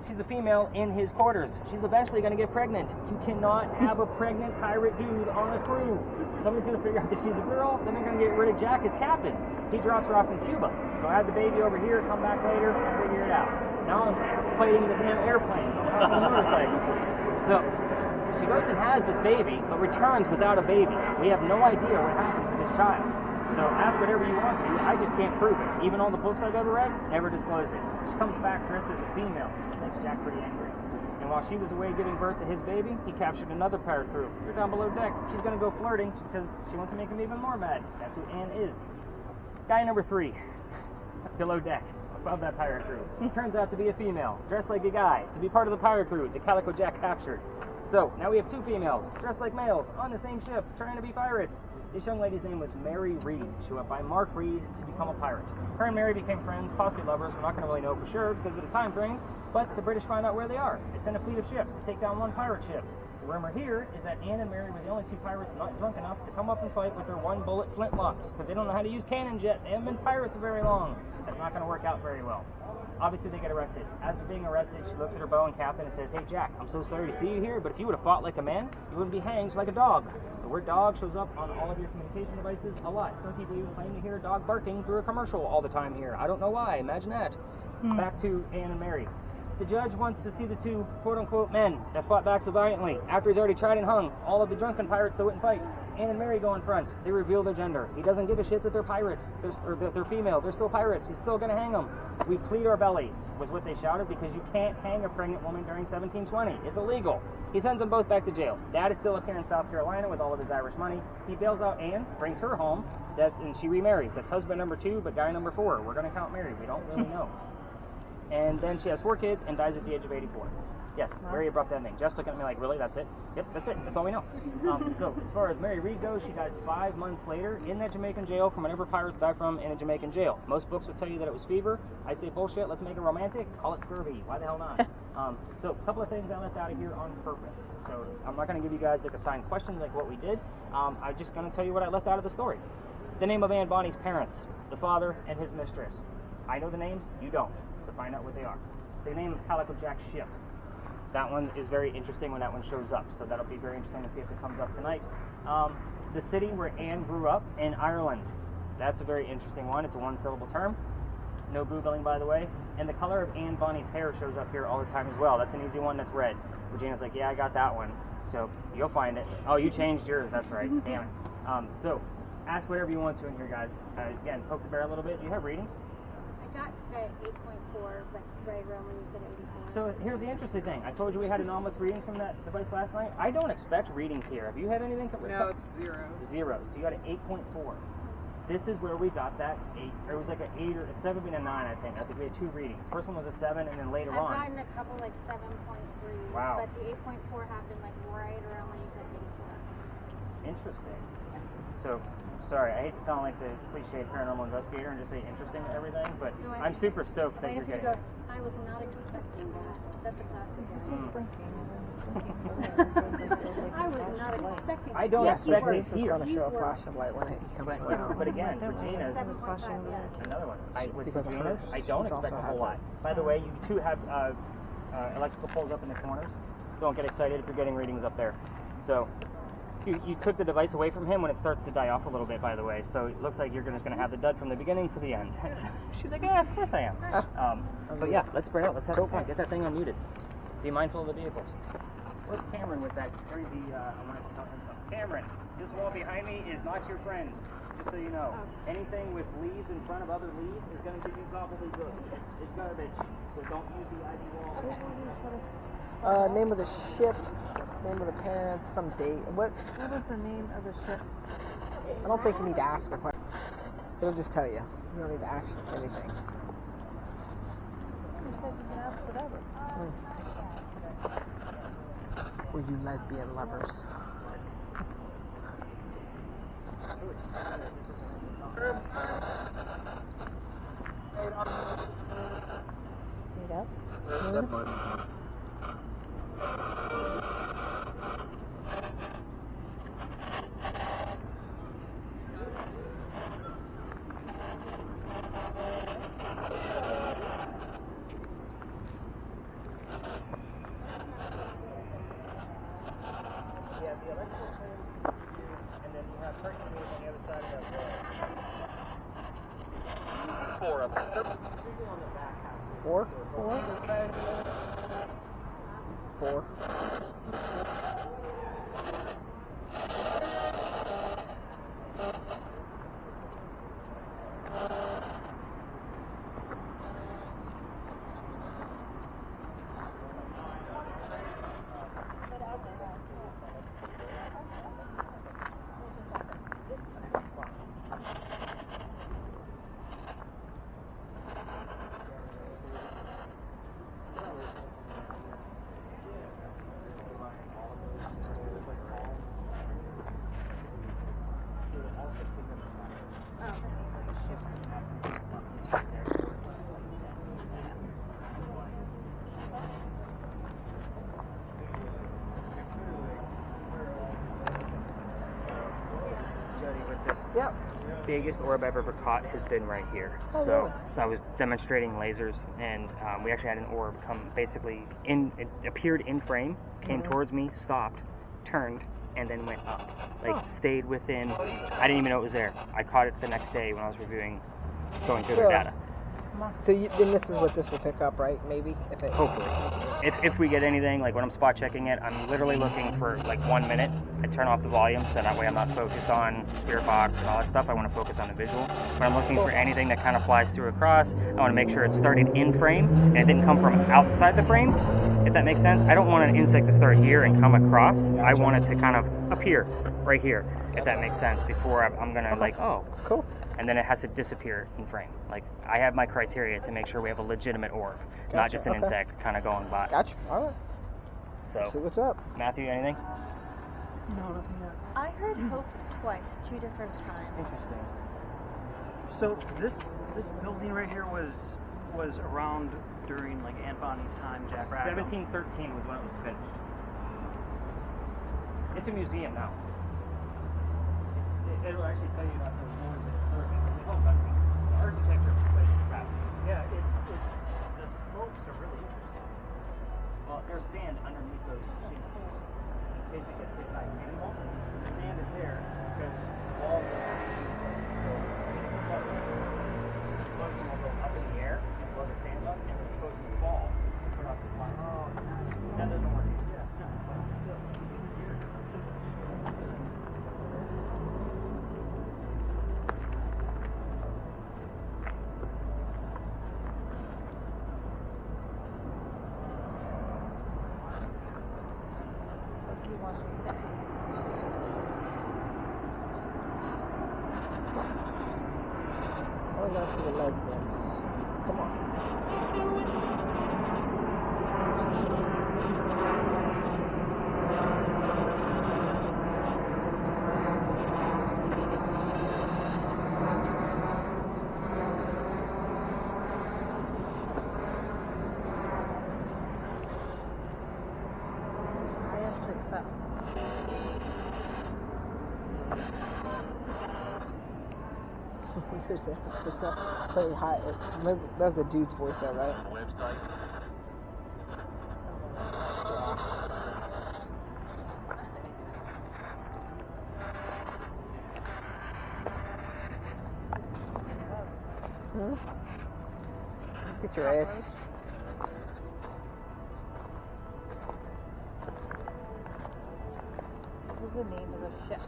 She's a female in his quarters. She's eventually going to get pregnant. You cannot have a pregnant pirate dude on a crew. Somebody's going to figure out that she's a girl, then they're going to get rid of Jack as captain. He drops her off in Cuba. Go have the baby over here, come back later, and figure it out. Now I'm fighting the damn airplane on motorcycles. So she goes and has this baby, but returns without a baby. We have no idea what happened to this child. So ask whatever you want to. I just can't prove it. Even all the books I've ever read, never disclose it. She comes back dressed as a female. Makes Jack pretty angry. And while she was away giving birth to his baby, he captured another pirate crew. They're down below deck. She's going to go flirting because she wants to make him even more mad. That's who Anne is. Guy number 3, below deck, above that pirate crew. Turns out to be a female, dressed like a guy, to be part of the pirate crew the Calico Jack captured. So, now we have 2 females, dressed like males, on the same ship, trying to be pirates. This young lady's name was Mary Reed. She went by Mark Reed to become a pirate. Her and Mary became friends, possibly lovers. We're not going to really know for sure because of the time frame, but the British find out where they are. They send a fleet of ships to take down one pirate ship. The rumor here is that Anne and Mary were the only 2 pirates not drunk enough to come up and fight with their 1-bullet flintlocks because they don't know how to use cannons yet. They haven't been pirates for very long. That's not going to work out very well. Obviously, they get arrested. As they're being arrested, she looks at her bow and captain and says, "Hey, Jack, I'm so sorry to see you here, but if you would have fought like a man, you wouldn't be hanged like a dog." The word dog shows up on all of your communication devices a lot. Some people even claim to hear a dog barking through a commercial all the time here. I don't know why. Imagine that. Back to Anne and Mary. The judge wants to see the 2 quote-unquote men that fought back so valiantly after he's already tried and hung all of the drunken pirates that wouldn't fight. Anne and Mary go in front. They reveal their gender. He doesn't give a shit that they're pirates, or that they're female. They're still pirates. He's still going to hang them. We plead our bellies, was what they shouted, because you can't hang a pregnant woman during 1720. It's illegal. He sends them both back to jail. Dad is still up here in South Carolina with all of his Irish money. He bails out Anne, brings her home, and she remarries. That's husband number 2, but guy number 4. We're going to count Mary. We don't really know. And then she has 4 kids and dies at the age of 84. Yes, very abrupt ending. Jeff's looking at me like, really? That's it? Yep, that's it. That's all we know. So, as far as Mary Reed goes, she dies 5 months later in that Jamaican jail from whenever pirates die from in a Jamaican jail. Most books would tell you that it was fever. I say bullshit. Let's make it romantic. Call it scurvy. Why the hell not? So, a couple of things I left out of here on purpose. So, I'm not going to give you guys like assigned questions like what we did. I'm just going to tell you what I left out of the story. The name of Anne Bonny's parents, the father and his mistress. I know the names. You don't. So find out what they are. The name of Calico Jack's ship. That one is very interesting when that one shows up, so that'll be very interesting to see if it comes up tonight. The city where Anne grew up in Ireland. That's a very interesting one. It's a 1-syllable term. No Googling, by the way. And the color of Anne Bonny's hair shows up here all the time as well. That's an easy one. That's red. Regina's like, yeah, I got that one. So you'll find it. Oh, you changed yours. That's right. Damn it. So ask whatever you want to in here, guys. Again, poke the bear a little bit. Do you have readings? I got to 8.4, but right around when you said 84. So here's the interesting thing. I told you we had anomalous readings from that device last night. I don't expect readings here. Have you had anything? No, it's 0. 0. So you got an 8.4. This is where we got that 8. Or it was like an 8 or a 7 and a 9, I think. I think we had 2 readings. First one was a 7, and then later on. I've gotten a couple like 7.3s. Wow. But the 8.4 happened like right around when you said 84. Interesting. So, sorry, I hate to sound like the cliche paranormal investigator and just say interesting to everything, but No, I'm super stoked that you're getting it. I was not expecting that. That's a classic. I was not expecting that. I don't expect it He's here. going to show a flash of light when he comes around. But again, Regina's, 7.5, yeah. another one. With Because of Regina's, hers, I don't she expect also a whole has lot. By the way, you 2 have electrical poles up in the corners. Don't get excited if you're getting readings up there. So, you took the device away from him when it starts to die off a little bit, by the way. So it looks like you're just going to have the dud from the beginning to the end. She's like, yeah, of course I am. But yeah, let's spread out. Let's have some fun. Get that thing unmuted. Be mindful of the vehicles. Where's Cameron with that crazy, I want to tell him something. Cameron, this wall behind me is not your friend, just so you know. Anything with leaves in front of other leaves is going to give you gobbledygook. It's garbage. So don't use the ID wall. Name of the ship, name of the parents, some date. What was the name of the ship? I don't think you need to ask a question. It'll just tell you. You don't need to ask anything. You said you can ask whatever. Were you lesbian lovers? Yep. Yeah, the electrical poles here, and then you have curtain doors on the other side of that wall. 4 of them. Usually on the back half. 4? 4. 4. this Yep. biggest orb I've ever caught has been right here. Oh, so, really? so I was demonstrating lasers, and we actually had an orb come basically in. It appeared in frame, came towards me, stopped, turned, and then went up. Like stayed within. I didn't even know it was there. I caught it the next day when I was reviewing, going through their Really? data. So then this is what this will pick up, right? Maybe if it. Hopefully. If we get anything, like when I'm spot checking it, I'm literally looking for like 1 minute. I turn off the volume so that way I'm not focused on spirit box and all that stuff. I want to focus on the visual. When I'm looking for anything that kind of flies through across, I want to make sure it started in frame and it didn't come from outside the frame, if that makes sense. I don't want an insect to start here and come across. Gotcha. I want it to kind of appear right here, if that makes sense, before I'm going to like, oh. Cool. And then it has to disappear in frame. Like, I have my criteria to make sure we have a legitimate orb, not just an insect kind of going by. Gotcha. All right. So, See what's up. Matthew, anything? No, nothing yet. I heard hope twice, 2 different times. Interesting. So this building right here was around during like Aunt Bonnie's time, Jack Rabbit. 1713 was when it was finished. It's a museum now. It'll actually tell you about the wars that occurred. The whole country. The architecture of this place is crap. Yeah, it's the slopes are really interesting. Well, there's sand underneath those shingles. Basically gets hit by cannonball. The sand is there because the walls are so the explosion will go up in the air and blow the sand up, and it's supposed to fall and put off the fire. Oh, nice. That doesn't work. Yeah, no, but still, here. What do you want to say? Oh, that's for the lesbians. Come on. Highest success. There's that play high. That was a dude's voice, though, right? Hmm? Get your ass. What was the name of the ship?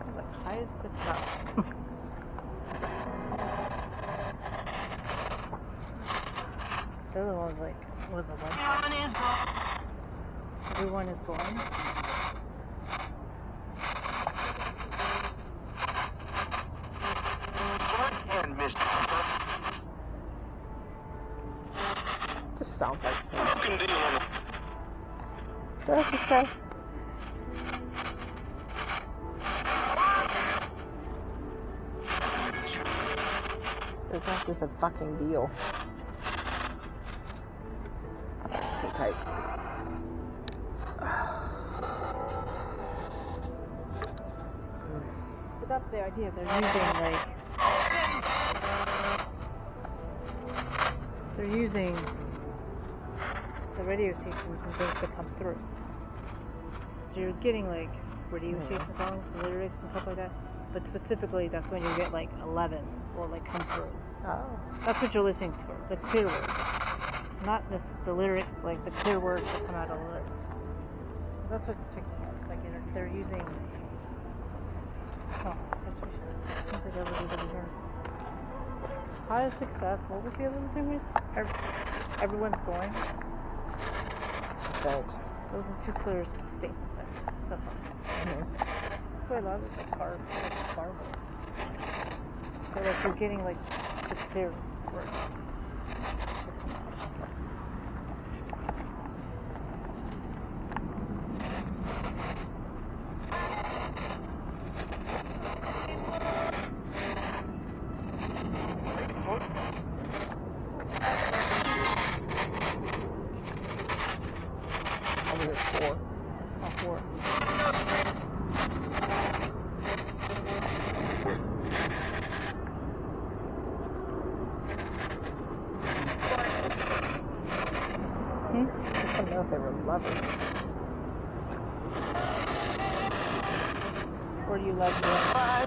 Was it highest success? The other one was like, was a website. Everyone is gone. Just sounds like that's okay. It's like this a fucking deal. So tight. But that's the idea. They're using the radio stations and things to come through. So you're getting like radio station songs, lyrics and stuff like that. But specifically, that's when you get like 11 or like come through. Oh. That's what you're listening to, the clear words. Not the lyrics, like the clear words that come out of the lyrics. That's what's picking up. Like they're using. Oh, I guess we should. I don't think everybody heard. High success. What was the other thing we? Everyone's going. Thanks. Those are two clear statements so far. That's what I love. It's like car. So like you're getting like the clear words. Over here, 4. Oh, 4. I just don't know if they were lovers. Or do you love them? I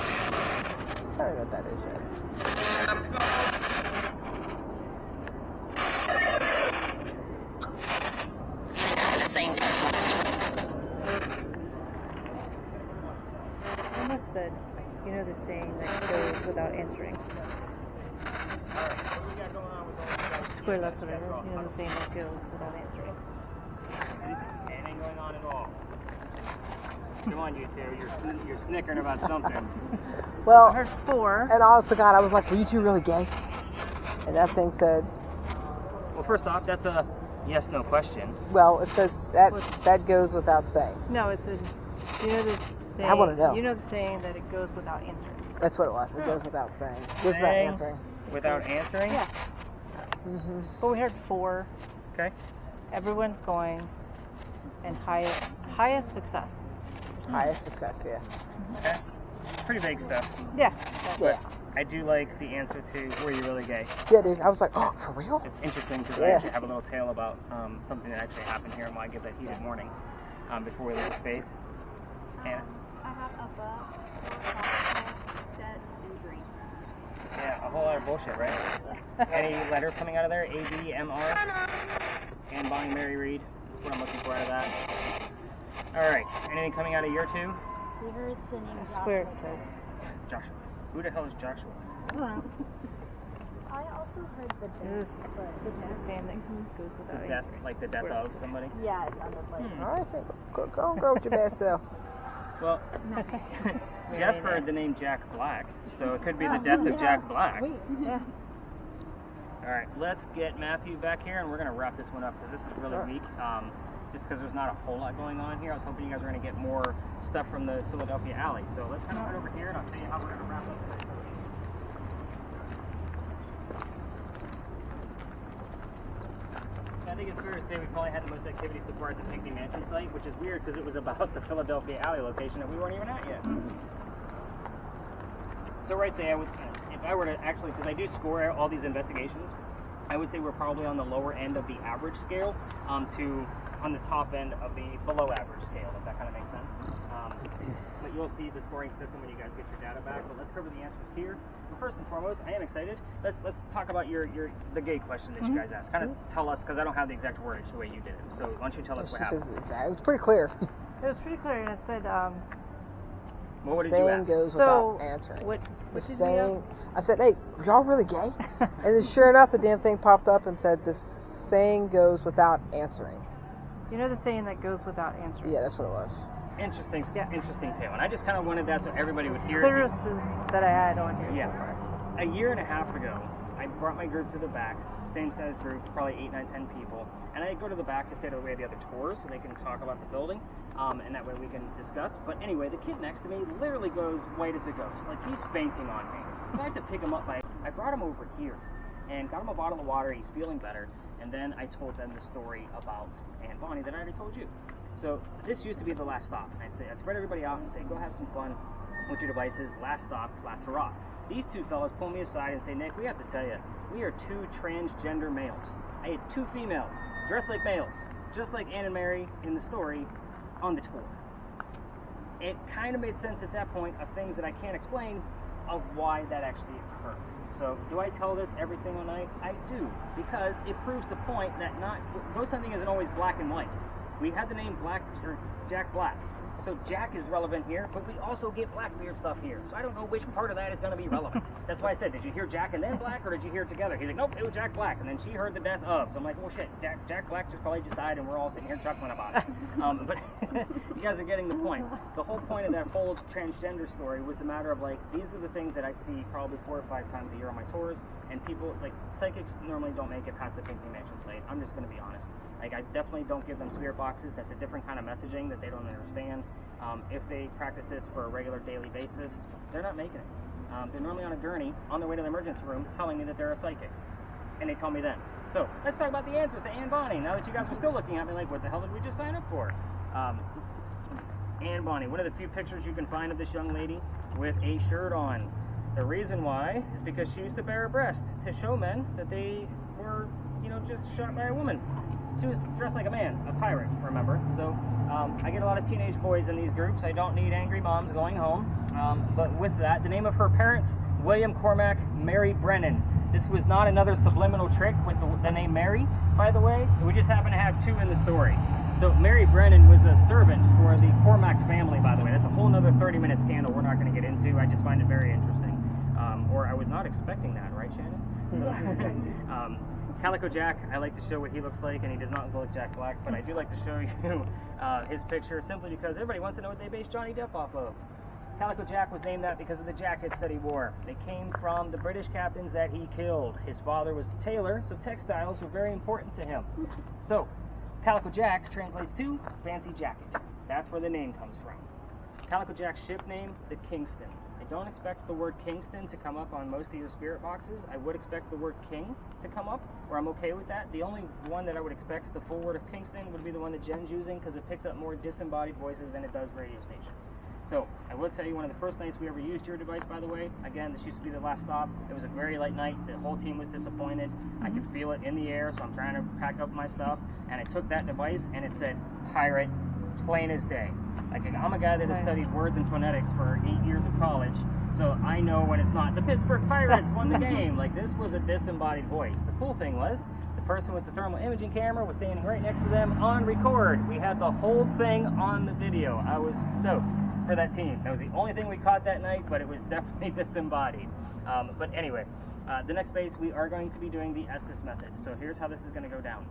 don't know what that is yet. Almost said, you know the saying that goes without answering. Alright, what do we got going on with all these guys? Square, that's what I wrote. You know the saying that goes without answering. It ain't going on at all. Come on, you two. You're snickering about something. I Well, heard 4. and honest to God, I was like, were you two really gay? And that thing said, Well, first off, that's a yes/no question. well, it says that goes without saying. No, it's a. You know the saying. I wanna know. You know the saying that it goes without answering. That's what it was. It goes without saying. It goes without Saying answering. Without answering? Yeah. But we heard 4. Okay. Everyone's going, and highest success. Highest success, yeah. Okay. Pretty vague stuff. Yeah. Yeah. I do like the answer to were you really gay? Yeah, dude. I was like, oh, for real? It's interesting because I Yeah. actually have a little tale about something that actually happened here and why I give that heated warning before we leave space. And I have a book, set, and drink. yeah, a whole lot of bullshit, right? Any letters coming out of there? A, B, M, R? And Bonnie Mary Reed. That's what I'm looking for out of that. Alright, anything coming out of year 2? We heard the name I swear it Joshua. says. Joshua. Who the hell is Joshua? I also heard the It death, was but the saying that goes The without death, answering. like the death Swear it of says. somebody? yeah, it sounded like. All right, then. Go and grow with your bad self. Well, Jeff heard the name Jack Black, so it could be the death of Jack Black. Sweet. Yeah. Alright, let's get Matthew back here and we're going to wrap this one up because this is really weak. Just because there's not a whole lot going on here. I was hoping you guys were going to get more stuff from the Philadelphia alley. So let's head over here and I'll tell you how we're going to wrap up today. I think it's fair to say we probably had the most activity so far at the Pinckney Mansion site, which is weird because it was about the Philadelphia alley location that we weren't even at yet. So right, say if I were to actually, because I do score all these investigations, I would say we're probably on the lower end of the average scale to on the top end of the below average scale, if that kind of makes sense. But you'll see the scoring system when you guys get your data back. But let's cover the answers here. But first and foremost, I am excited. Let's talk about the gay question that you guys asked. Kind of tell us, because I don't have the exact wordage the way you did it. So why don't you tell us what happened? It was pretty clear. It was pretty clear, and it said, What did you saying ask? goes so, without answering. what The did we saying, ask? I said, hey, are y'all really gay? And then sure enough, the damn thing popped up and said, the saying goes without answering. You know the saying that goes without answering? Yeah, that's what it was. Interesting tale. And I just kind of wanted that so everybody would hear it. Clearest that I had on here Yeah. so far. A year and a half ago, I brought my group to the back, same size group, probably 8, 9, 10 people, and I go to the back to stay out of the way of the other tours so they can talk about the building, and that way we can discuss. But anyway, the kid next to me literally goes white as a ghost, like he's fainting on me. So I had to pick him up. I brought him over here and got him a bottle of water. He's feeling better, and then I told them the story about Aunt Bonnie that I already told you. So this used to be the last stop. I'd spread everybody out and say, go have some fun with your devices. Last stop, last hurrah. These two fellas pull me aside and say, Nick, we have to tell you, we are 2 transgender males. I had 2 females, dressed like males, just like Ann and Mary in the story, on the tour. It kind of made sense at that point of things that I can't explain of why that actually occurred. So do I tell this every single night? I do, because it proves the point that ghost hunting isn't always black and white. We had the name Jack Black. So Jack is relevant here, but we also get Blackbeard stuff here. So I don't know which part of that is going to be relevant. That's why I said, did you hear Jack and then Black, or did you hear it together? He's like, nope, it was Jack Black. And then she heard the death of. So I'm like, well, shit, Jack Black probably just died, and we're all sitting here chuckling about it. But you guys are getting the point. The whole point of that whole transgender story was the matter of, like, these are the things that I see probably 4 or 5 times a year on my tours, and people, like, psychics normally don't make it past the Pinky Mansion site. I'm just going to be honest. Like, I definitely don't give them spirit boxes. That's a different kind of messaging that they don't understand. If they practice this for a regular daily basis, they're not making it. They're normally on a gurney on their way to the emergency room telling me that they're a psychic. And they tell me then. So, let's talk about the answers to Anne Bonny. Now that you guys are still looking at me like, what the hell did we just sign up for? Anne Bonny, one of the few pictures you can find of this young lady with a shirt on. The reason why is because she used to bare her breast to show men that they were, you know, just shot by a woman. She was dressed like a man, a pirate, remember? So I get a lot of teenage boys in these groups. I don't need angry moms going home. But with that, the name of her parents, William Cormac, Mary Brennan. This was not another subliminal trick with the name Mary, by the way. We just happen to have 2 in the story. So Mary Brennan was a servant for the Cormac family, by the way. That's a whole other 30-minute scandal we're not going to get into. I just find it very interesting. Or I was not expecting that, right, Shannon? So, Calico Jack, I like to show what he looks like, and he does not look like Jack Black, but I do like to show you his picture simply because everybody wants to know what they based Johnny Depp off of. Calico Jack was named that because of the jackets that he wore. They came from the British captains that he killed. His father was a tailor, so textiles were very important to him. So, Calico Jack translates to fancy jacket. That's where the name comes from. Calico Jack's ship name, the Kingston. I don't expect the word Kingston to come up on most of your spirit boxes. I would expect the word King to come up, or I'm okay with that. The only one that I would expect the full word of Kingston would be the one that Jen's using, because it picks up more disembodied voices than it does radio stations. So I will tell you, one of the first nights we ever used your device, by the way, again, this used to be the last stop. It was a very late night. The whole team was disappointed. I could feel it in the air, so I'm trying to pack up my stuff, and I took that device and it said pirate, plain as day. Like, I'm a guy that has studied words and phonetics for 8 years of college, so I know when it's not the Pittsburgh Pirates won the game. Like, this was a disembodied voice. The cool thing was, the person with the thermal imaging camera was standing right next to them on record. We had the whole thing on the video. I was stoked for that team. That was the only thing we caught that night, but it was definitely disembodied. But anyway, the next space, we are going to be doing the Estes method. So here's how this is going to go down.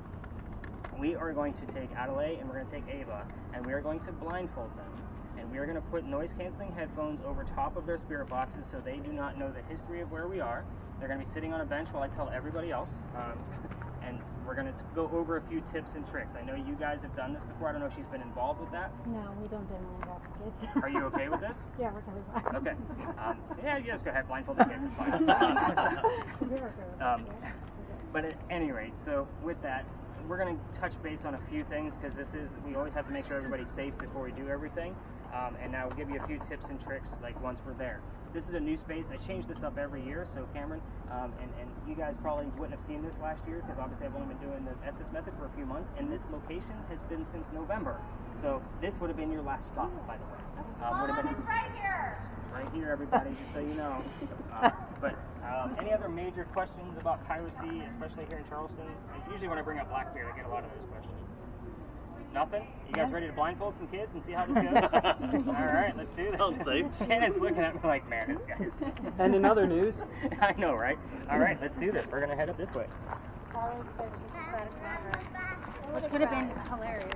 We are going to take Adelaide and we're going to take Ava, and we are going to blindfold them, and we are going to put noise-canceling headphones over top of their spirit boxes so they do not know the history of where we are. They're going to be sitting on a bench while I tell everybody else, and we're going to go over a few tips and tricks. I know you guys have done this before. I don't know if she's been involved with that. No, we don't generally involve the kids. Are you okay with this? Yeah, we're totally fine. Okay. Yeah, you guys go ahead, blindfold the kids. It's fine. We're okay with that. But at any rate, so with that, we're going to touch base on a few things, because we always have to make sure everybody's safe before we do everything. And now we'll give you a few tips and tricks, like, once we're there. This is a new space. I change this up every year, so Cameron, and you guys probably wouldn't have seen this last year, because obviously I've only been doing the Estes method for a few months, and this location has been since November. So this would have been your last stop, by the way. It's right here. Right here, everybody, just so you know. But any other major questions about piracy, especially here in Charleston? Usually when I bring up Blackbeard, I get a lot of those questions. Nothing? You guys ready to blindfold some kids and see how this goes? All right, let's do this. Sounds safe. Shannon's looking at me like, man, this guy's... And in other news, I know, right? All right, let's do this. We're going to head up this way. Which would have been hilarious.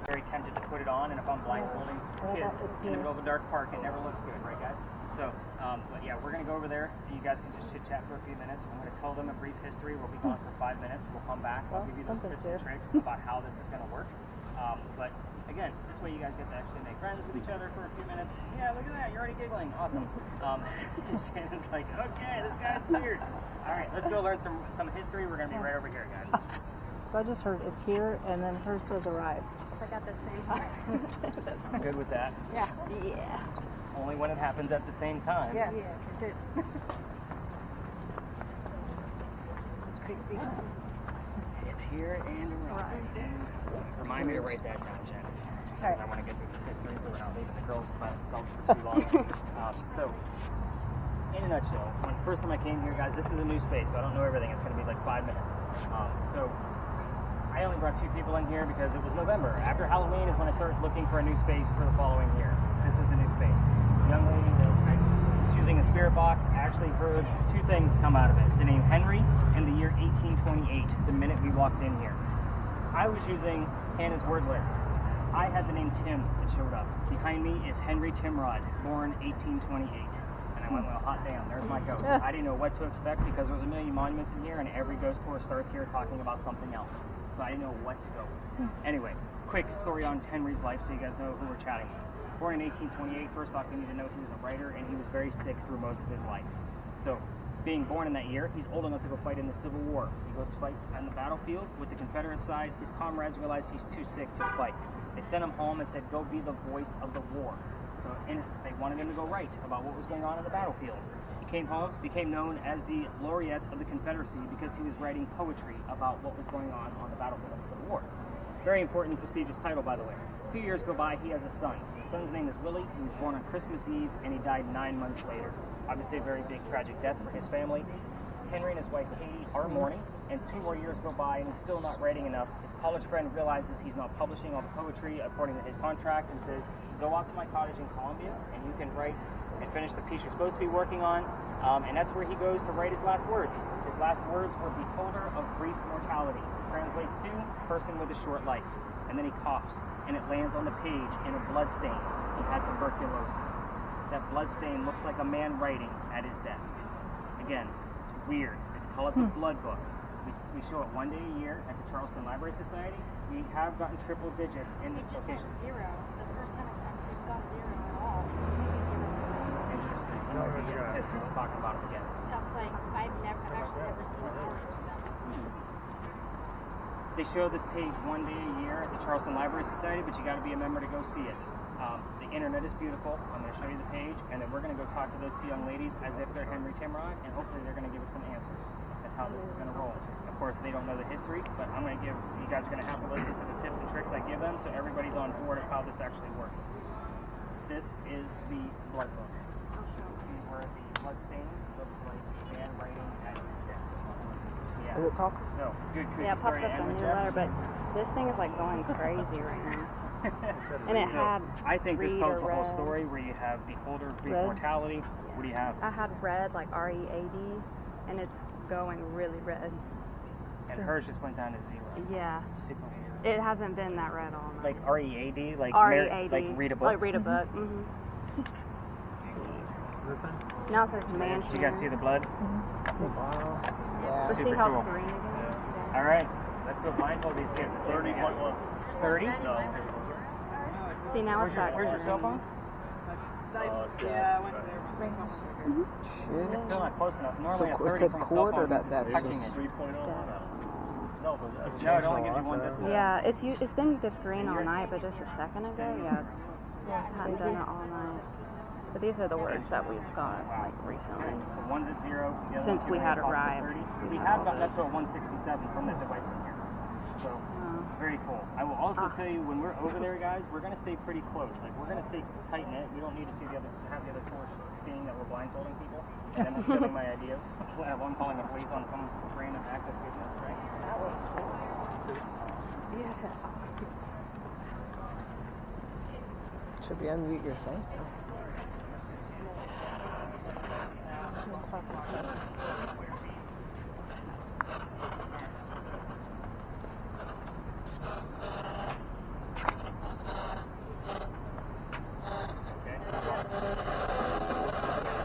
Very tempted to put it on, and if I'm blindfolding kids in the middle of a dark park, it never looks good, right, guys? So, but yeah, we're going to go over there. You guys can just chit-chat for a few minutes. I'm going to tell them a brief history. We'll be gone for 5 minutes. We'll come back. I'll give you those tips and tricks about how this is going to work. But again, this way you guys get to actually make friends with each other for a few minutes. Yeah, look at that. You're already giggling. Awesome. Shannon's like, okay, this guy's weird. All right, let's go learn some history. We're going to be right over here, guys. So I just heard it's here, and then hers says arrive. I got the same time. Good with that. Yeah. Yeah. Only when it happens at the same time. Yeah. It's crazy. It's here and arrived. Remind me to write that down, Jen. Right. I want to get through this history so we're not leaving the girls by themselves for too long. So, in a nutshell, when the first time I came here, guys, this is a new space, so I don't know everything. It's going to be like 5 minutes. So, I I only brought 2 people in here because it was November. After Halloween is when I started looking for a new space for the following year. This is the new space. The young lady that I was using a spirit box actually heard 2 things come out of it. The name Henry and the year 1828, the minute we walked in here. I was using Hannah's word list. I had the name Tim that showed up. Behind me is Henry Timrod, born 1828. And I went, well, hot damn, there's my ghost. I didn't know what to expect because there's a million monuments in here and every ghost tour starts here talking about something else. So I didn't know what to go with. Anyway, quick story on Henry's life so you guys know who we're chatting with. Born in 1828, first off, you need to know he was a writer and he was very sick through most of his life. So, being born in that year, he's old enough to go fight in the Civil War. He goes to fight on the battlefield with the Confederate side. His comrades realize he's too sick to fight. They sent him home and said, go be the voice of the war. So they wanted him to go write about what was going on in the battlefield. He came home, became known as the laureate of the Confederacy because he was writing poetry about what was going on the battlefield of the Civil War. Very important, prestigious title, by the way. A few years go by, he has a son. His son's name is Willie. He was born on Christmas Eve, and he died 9 months later. Obviously a very big tragic death for his family. Henry and his wife Katie are mourning, and 2 more years go by and he's still not writing enough. His college friend realizes he's not publishing all the poetry according to his contract and says, go out to my cottage in Columbia and you can write and finish the piece you're supposed to be working on. And that's where he goes to write his last words. His last words were beholder of brief mortality. This translates to person with a short life. And then he coughs and it lands on the page in a blood stain. He had tuberculosis. That blood stain looks like a man writing at his desk. Again, it's weird. They call it the blood book. We show it 1 day a year at the Charleston Library Society. We have gotten triple digits in this location. It just went 0. The first time it's gone 0 at all. Interesting. We're talking about it again. That's like, I've actually never seen ours do that. They show this page 1 day a year at the Charleston Library Society, but you got to be a member to go see it. The internet is beautiful. I'm going to show you the page, and then we're going to go talk to those 2 young ladies as if they're Henry Timrod, and hopefully they're going to give us some answers. That's how this is going to roll. Of course, they don't know the history, but I'm going to give, you guys are going to have to listen to the tips and tricks I give them so everybody's on board of how this actually works. This is the blood book. See where the blood stain looks like a man writing at his desk. Yeah. Does it talk? So, good Yeah, it popped up in the letter, but this thing is like going crazy right now. And it had I think this read tells or the whole red. story where you have beholder, brief Red. mortality. What do you have? I had red, like READ, and it's going really red. And hers just went down to 0. Yeah. Super weird. It hasn't been that red all night. Like READ, like READ. like read a book. Like read a book. Mm-hmm. Listen. Now it says mansion. You guys see the blood? Wow. Yeah. Let's see Super how cool. green it is. All right, let's go blindfold these kids. 30.1. 30? No. See, now it's that Where's your cell phone? Yeah, I went there. It's still not close enough. So Normally a it 30 said from a chord cell or phone that is that's touching just- it. 3.0. No, it only gives you 1 decimal. Yeah, it's been this green all night, but just a second ago, yeah, I hadn't done it all night. But these are the words that we've got like recently. So one's at 0. The other Since one's we had getting arrived, 30. we We had have all gotten the- up to a 167 from that device in here. So very cool. I will also tell you when we're over there, guys, we're gonna stay pretty close. Like we're gonna stay tight knit. We don't need to see the other have the other tours seeing that we're blindfolding people and then stealing my ideas. I'm calling the police on some random act of goodness, right? Yes. Should we unmute your thing?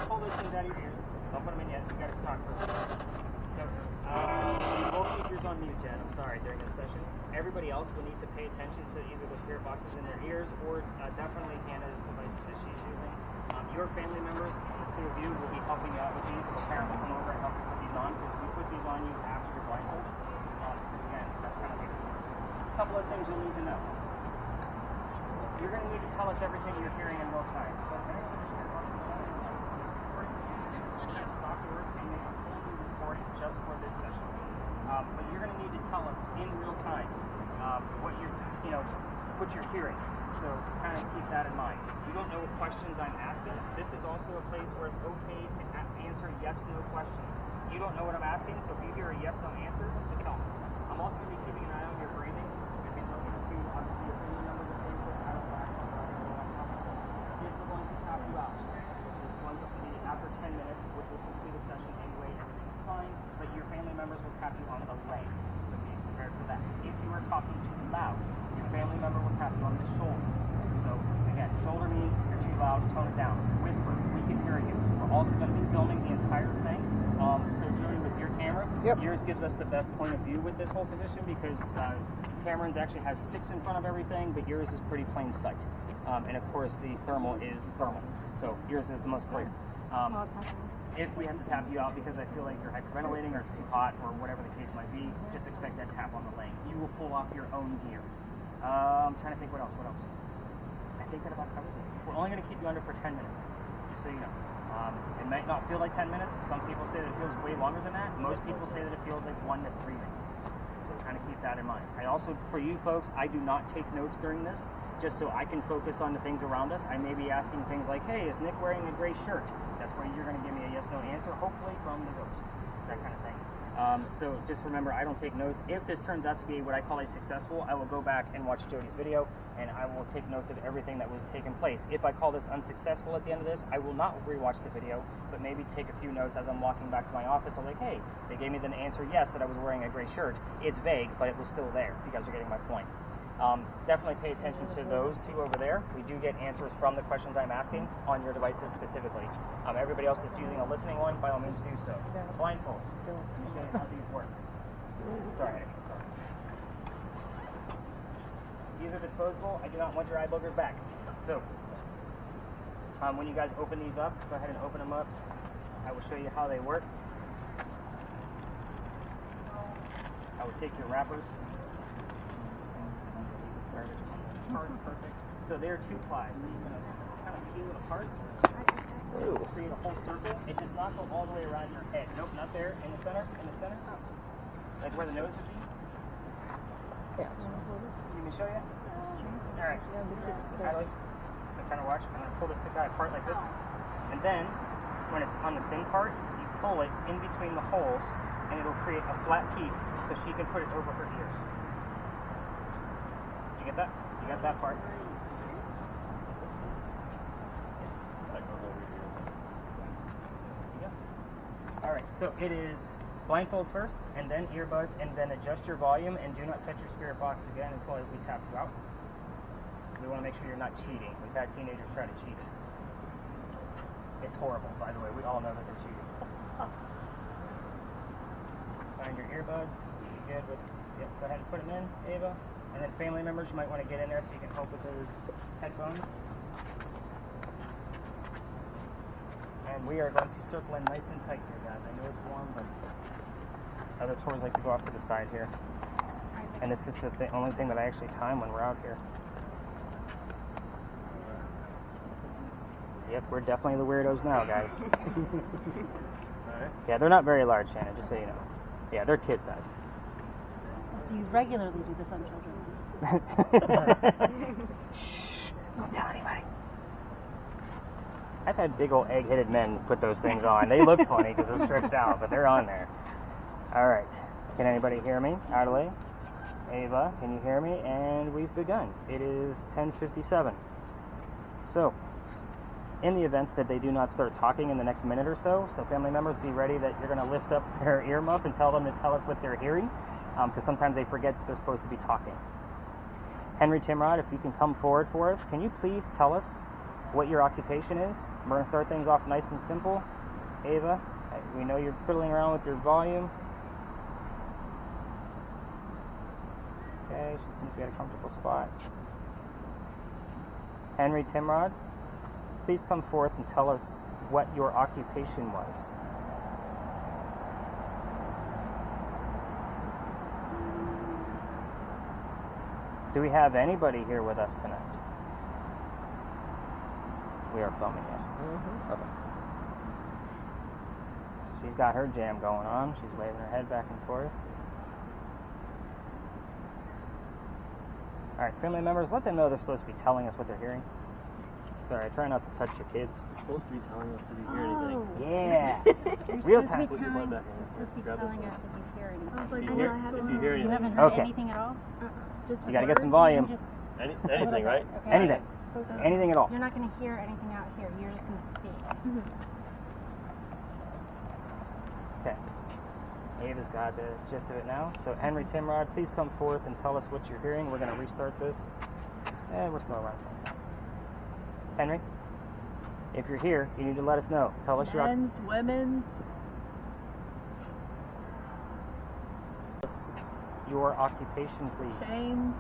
Pull those things out of your ears. Don't put them in yet. You gotta talk first. So, both keep yours on mute, Jen. I'm sorry, during this session. Everybody else will need to pay attention to either the spirit boxes in their ears or definitely Hannah's devices that she's using. Your family members, the 2 of you, will be helping you out with these. So parents will come over and help you put these on because we put these on you after you're blindfolded. Again, that's kind of how this works. A couple of things you'll need to know. You're going to need to tell us everything you're hearing in real time. So can I see the spirit box? We're going to stop yours and make a full recording just for this session. But you're going to need to tell us in real time what you're hearing. So kind of keep that in mind. You don't know what questions I'm asking. This is also a place where it's okay to answer yes/no questions. You don't know what I'm asking, so if you hear a yes/no answer, just tell me. I'm also going to be keeping an eye on your breathing. If it looks to, obviously, your family members are things that I don't back on uncomfortable. If we're going to tap you out, which is going to be after 10 minutes, which will complete a session anyway, everything's fine, but your family members will tap you on the leg. So be prepared for that. If you are talking too loud, your family member will tap you on the shoulder. So again, shoulder means if you're too loud, tone it down. Whisper, we can hear you. We're also going to be filming the entire thing. So Jody, with your camera, yours gives us the best point of view with this whole position because Cameron's actually has sticks in front of everything, but yours is pretty plain sight. And of course, the thermal is thermal. So yours is the most clear. If we have to tap you out because I feel like you're hyperventilating or it's too hot or whatever the case might be, just expect that tap on the leg. You will pull off your own gear. I'm trying to think what else. I think that about covers it. We're only going to keep you under for 10 minutes, just so you know. It might not feel like 10 minutes. Some people say that it feels way longer than that. Most people say that it feels like 1 to 3 minutes. So kind of keep that in mind. I also, for you folks, I do not take notes during this, just so I can focus on the things around us. I may be asking things like, hey, is Nick wearing a gray shirt? That's where you're going to give me a yes-no answer, hopefully from the ghost, that kind of thing. So just remember, I don't take notes. If this turns out to be what I call a successful, I will go back and watch Jody's video, and I will take notes of everything that was taking place. If I call this unsuccessful at the end of this, I will not rewatch the video, but maybe take a few notes as I'm walking back to my office. I'm like, hey, they gave me the answer yes that I was wearing a gray shirt. It's vague, but it was still there. You guys are getting my point. Definitely pay attention to those two over there. We do get answers from the questions I'm asking on your devices specifically. Everybody else that's using a listening one, by all means do so. Blindfolds. Still show you how these work. Sorry, I didn't mean to start. These are disposable. I do not want your eye boogers back. So, when you guys open these up, go ahead and open them up. I will show you how they work. I will take your wrappers. Perfect. So they're 2 ply, so you're going to kind of peel it apart. Create a whole circle. It does not go all the way around your head. Nope, not there. In the center. Like where the nose would be. Yeah. Let me show you. Alright. So kind of watch. I'm going to pull this guy apart like this. And then, when it's on the thin part, you pull it in between the holes, and it'll create a flat piece so she can put it over her ears. Did you get that? You got that part. Alright, so it is blindfolds first, and then earbuds, and then adjust your volume, and do not touch your spirit box again until we tap you out. We want to make sure you're not cheating. We've had teenagers try to cheat. It's horrible, by the way. We all know that they're cheating. Find your earbuds. Be good with. Yep, go ahead and put them in, Ava. And then family members, you might want to get in there so you can help with those headphones. And we are going to circle in nice and tight here, guys. I know it's warm, but other tours like to go off to the side here. And this is the only thing that I actually time when we're out here. Yep, we're definitely the weirdos now, guys. Yeah, they're not very large, Shannon, just so you know. Yeah, they're kid size. So you regularly do this on children? Shh, don't tell anybody. I've had big old egg-headed men put those things on. They look funny because they're stretched out, but they're on there. All right. Can anybody hear me? Adelaide? Ava, can you hear me? And we've begun. It is 10:57. So, in the event that they do not start talking in the next minute or so, family members, be ready that you're going to lift up their earmuff and tell them to tell us what they're hearing, because sometimes they forget that they're supposed to be talking. Henry Timrod, if you can come forward for us, can you please tell us what your occupation is? We're going to start things off nice and simple. Ava, we know you're fiddling around with your volume. Okay, she seems to be at a comfortable spot. Henry Timrod, please come forth and tell us what your occupation was. Do we have anybody here with us tonight? We are filming, yes. Okay. So she's got her jam going on. She's waving her head back and forth. Alright, family members, let them know they're supposed to be telling us what they're hearing. Sorry, I try not to touch your kids. You're supposed to be telling us if you hear anything. Yeah! You're Real supposed time. to be telling us if you hear anything. I was like, If I you know hear, I haven't. if you hear You anything, haven't heard Okay. anything at all? Just You gotta get some words? volume. Just anything, right? okay. Anything. Anything at all. You're not going to hear anything out here. You're just going to speak. Okay. Ava's got the gist of it now. So Henry Timrod, please come forth and tell us what you're hearing. We're going to restart this. We're still around the same time. Henry, if you're here, you need to let us know. Tell us Men's, women's. your occupation, please. Chains.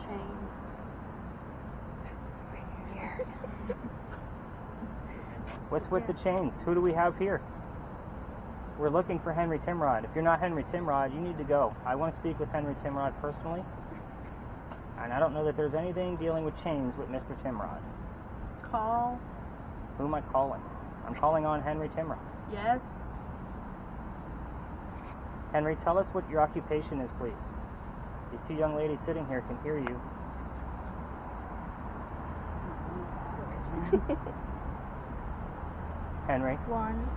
Chain. What's with the chains? Who do we have here? We're looking for Henry Timrod. If you're not Henry Timrod, you need to go. I want to speak with Henry Timrod personally. And I don't know that there's anything dealing with chains with Mr. Timrod. Call. Who am I calling? I'm calling on Henry Timrod. Yes. Henry, tell us what your occupation is, please. These two young ladies sitting here can hear you. Henry. One.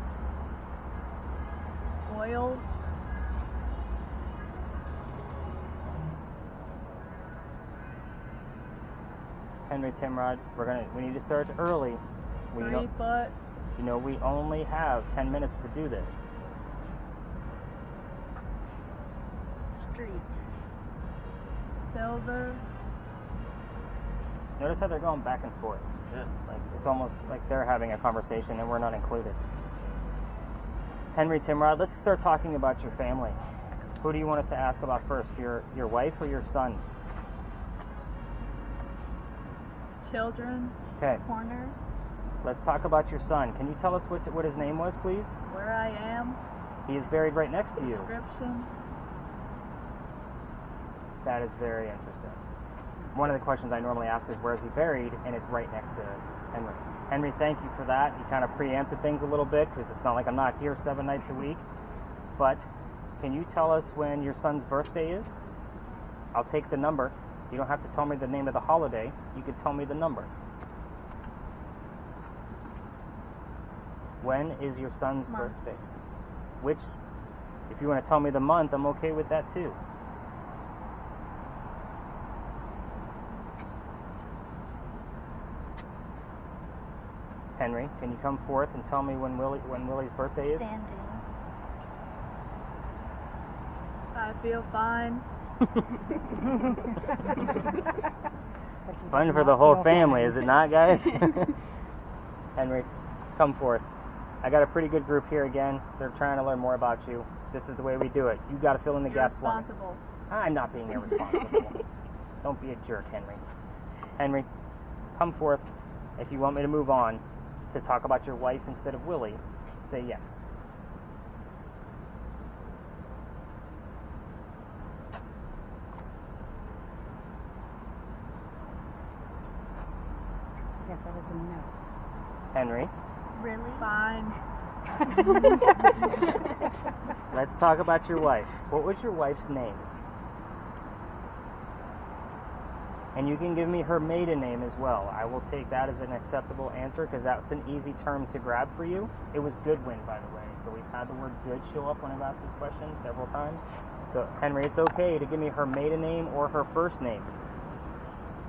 Oil. Henry Timrod, we need to start early. 3 foot. You know, we only have 10 minutes to do this. Street. Silver. Notice how they're going back and forth. Yeah. Like it's almost like they're having a conversation and we're not included. Henry Timrod, let's start talking about your family. Who do you want us to ask about first? Your wife or your son? Children. Okay, Corner. let's talk about your son. Can you tell us what his name was, please? Where I am. He is buried right next to you. Description. That is very interesting. One of the questions I normally ask is where is he buried, and it's right next to Henry. Henry, thank you for that. You kind of preempted things a little bit because it's not like I'm not here 7 nights a week. But can you tell us when your son's birthday is? I'll take the number. You don't have to tell me the name of the holiday. You can tell me the number. When is your son's birthday? Which, if you want to tell me the month, I'm okay with that too. Henry, can you come forth and tell me when Willie's birthday is? Standing. I feel fine. Fun for the whole family, is it not, guys? Henry, come forth. I got a pretty good group here again. They're trying to learn more about you. This is the way we do it. You got to fill in the gaps for me. Irresponsible. I'm not being irresponsible. Don't be a jerk, Henry. Henry, come forth. If you want me to move on to talk about your wife instead of Willie, say yes. I guess that was a no. Henry, Really? Fine. let's talk about your wife. What was your wife's name? And you can give me her maiden name as well. I will take that as an acceptable answer because that's an easy term to grab for you. It was Goodwin, by the way. So we've had the word good show up when I've asked this question several times. So, Henry, it's okay to give me her maiden name or her first name.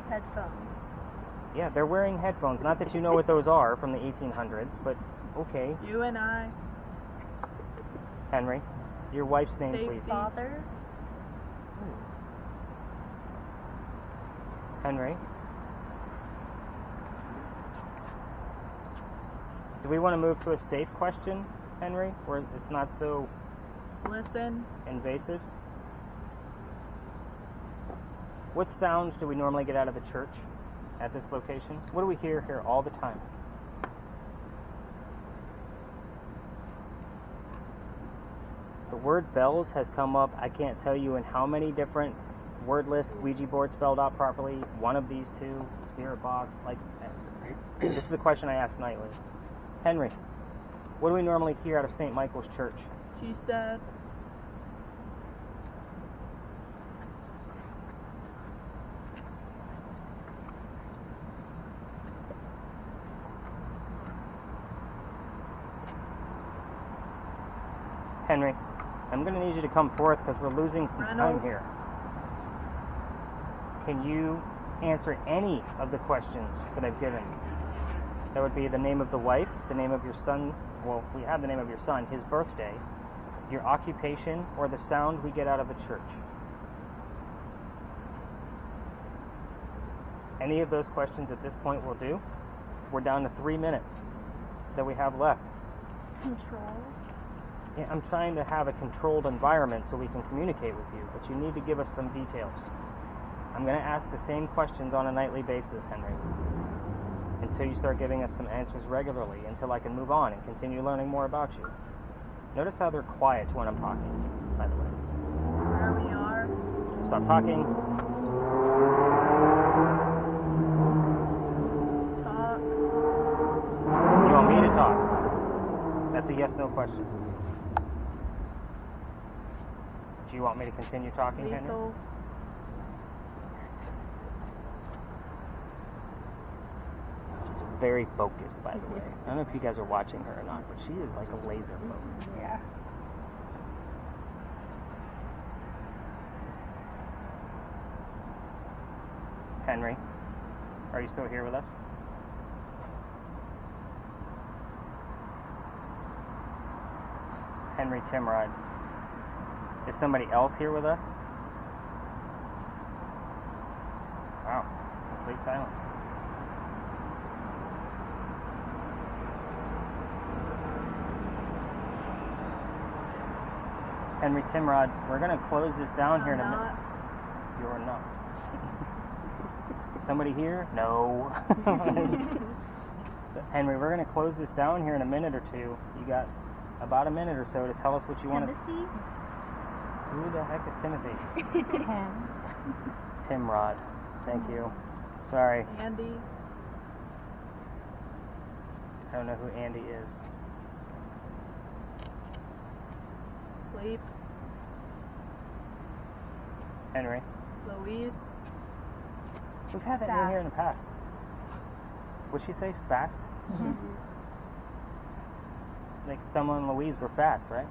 Headphones. Yeah, they're wearing headphones. Not that you know what those are from the 1800s, but okay. You and I. Henry, your wife's name, Safety. please. Father. Henry. Do we want to move to a safe question, Henry, where it's not so Listen. invasive? What sounds do we normally get out of the church at this location? What do we hear here all the time? The word bells has come up, I can't tell you in how many different word list, Ouija board spelled out properly, one of these two, spirit box, like, this is a question I ask nightly. Henry, what do we normally hear out of St. Michael's Church? She said. Henry, I'm going to need you to come forth because we're losing some time Reynolds. here. Can you answer any of the questions that I've given? That would be the name of the wife, the name of your son. Well, we have the name of your son, his birthday, your occupation, or the sound we get out of a church. Any of those questions at this point will do. We're down to 3 minutes that we have left. Control. Yeah, I'm trying to have a controlled environment so we can communicate with you, but you need to give us some details. I'm going to ask the same questions on a nightly basis, Henry, until you start giving us some answers regularly, until I can move on and continue learning more about you. Notice how they're quiet when I'm talking, by the way. Where we are. Stop talking. Talk. You want me to talk? That's a yes/no question. Do you want me to continue talking, Henry? Lethal. She's very focused, by the way. I don't know if you guys are watching her or not, but she is like a laser focused. Yeah. Henry, are you still here with us? Henry Timrod. Is somebody else here with us? Wow, complete silence. Henry Timrod, we're going to close this down here in a minute. Not. You're not. Somebody here? No. Henry, we're going to close this down here in a minute or two. You got about a minute or so to tell us what you want to... Timothy? Who the heck is Timothy? Tim. Timrod. Thank you. Sorry. Andy. I don't know who Andy is. Sleep. Henry. Louise. We've had that name here in the past. Would she say fast? Mm-hmm. Like Thelma and Louise were fast, right?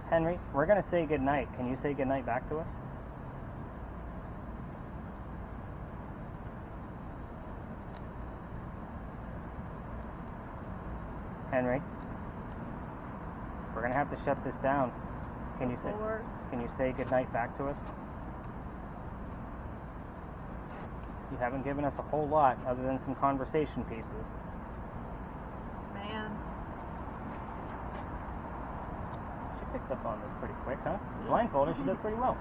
Henry, we're going to say goodnight. Can you say goodnight back to us? Henry, we're going to have to shut this down. Can you say goodnight back to us? You haven't given us a whole lot other than some conversation pieces. Man. She picked up on this pretty quick, huh? Blindfolded, she does pretty well.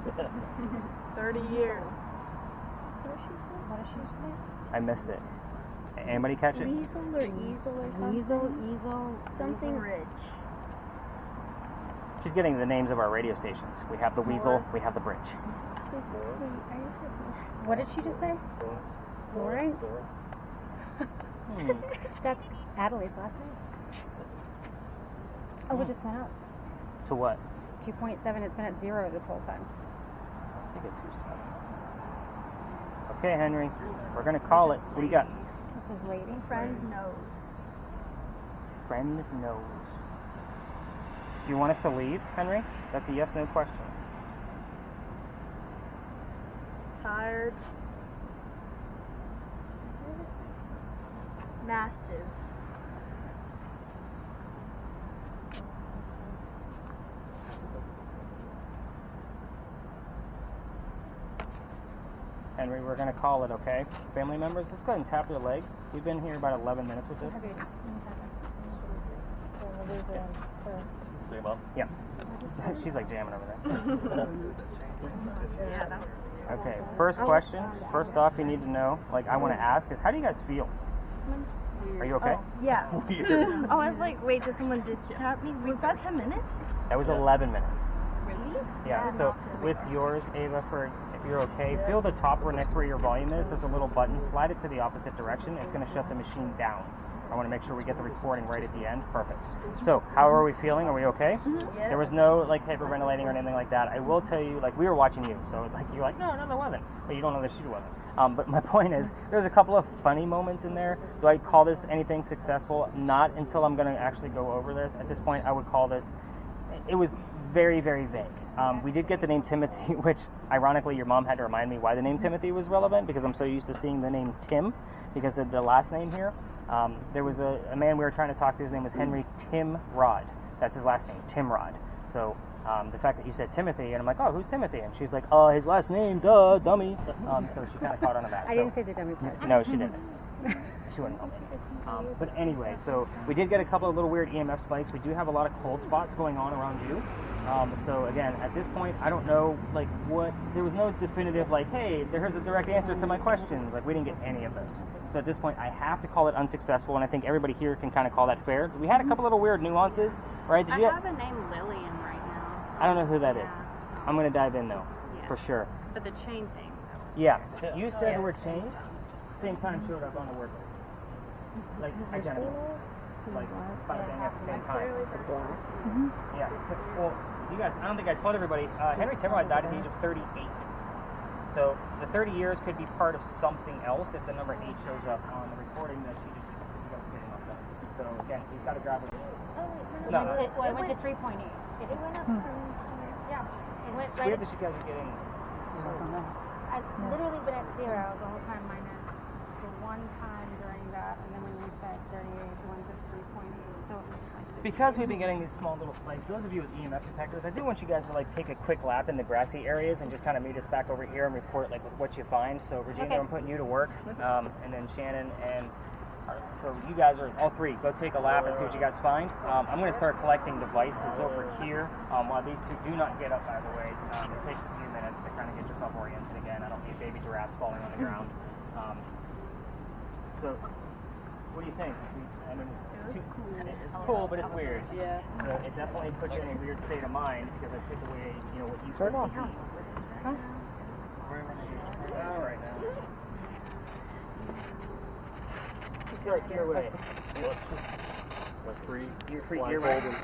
30 years. What did she say? I missed it. Anybody catch it? Weasel or easel or something? Easel. Something rich. She's getting the names of our radio stations. We have the Weasel, Morris. we have the Bridge. What did she just say? Lawrence? That's Adelaide's last name. Oh, it just went up. To what? 2.7. It's been at 0 this whole time. I'll take it 2.7. Okay, Henry. We're going to call it. What do you got? This is lady. Friend knows. Friend knows. Do you want us to leave, Henry? That's a yes/no question. Tired. Massive. Henry, we're going to call it, okay? Family members, let's go ahead and tap their legs. We've been here about 11 minutes with this. Yeah. She's like jamming over there. Yeah, that was Okay, first question. First off, you need to know, like I want to ask is, how do you guys feel? Are you okay? Yeah. I was like, wait, did someone tap me? Was that 10 minutes? That was 11 minutes. Really? Yeah, so with yours, Ava, for if you're okay, feel the top where next where your volume is. There's a little button. Slide it to the opposite direction. It's going to shut the machine down. I want to make sure we get the recording right at the end. Perfect. So, how are we feeling? Are we okay? Yeah. There was no like hyperventilating or anything like that. I will tell you, like we were watching you, so like you're like, no, there wasn't. But you don't know that she wasn't. But my point is, there's a couple of funny moments in there. Do I call this anything successful? Not until I'm going to actually go over this. At this point, I would call this It was very, very vague. We did get the name Timothy, which ironically your mom had to remind me why the name Timothy was relevant, because I'm so used to seeing the name Tim because of the last name here. There was a man we were trying to talk to, his name was Henry Timrod. That's his last name, Timrod. So the fact that you said Timothy, and I'm like, oh, who's Timothy? And she's like, his last name, duh, dummy. So she kind of caught on to that. I didn't say the dummy part. No, she didn't. She wouldn't know. But anyway, so we did get a couple of little weird EMF spikes. We do have a lot of cold spots going on around you. So again, at this point, I don't know, like, what, there was no definitive, like, hey, here's a direct answer to my questions. Like, we didn't get any of those. So at this point, I have to call it unsuccessful, and I think everybody here can kind of call that fair. We had a couple little weird nuances, right? I have a name Lillian right now. I don't know who that is. Yeah. I'm going to dive in, though, Yeah. for sure. But the chain thing. Yeah, you said the word chain, same time showed up on the word list. Like, identical. Like, bang at the same time. Yeah. Well, you guys, I don't think I told everybody, Henry Timrod died at the age of 38. So the 30 years could be part of something else if the number 8 shows up on the recording that she just getting off of. So again, he's got to grab it. It went to 3.8. It went up from here. Yeah. It went It's right weird up. that you guys are getting so I literally been at 0 the whole time minus the one time during that, and then when you said 38, it went to 3.8. So because we've been getting these small little spikes. Those of you with EMF detectors, I do want you guys to like take a quick lap in the grassy areas and just kind of meet us back over here and report like what you find. So Regina, Okay. I'm putting you to work, and then Shannon and so you guys are all three. Go take a lap and see what you guys find. I'm going to start collecting devices over here. While these two do not get up, by the way, it takes a few minutes to kind of get yourself oriented again. I don't need baby giraffes falling on the ground. So, what do you think? I mean, it's cool, but it's weird. Yeah. So it definitely puts you in a weird state of mind because I took away, what you Turn off. see. All right now. Start your way. Let's free. You're free. Blindfold and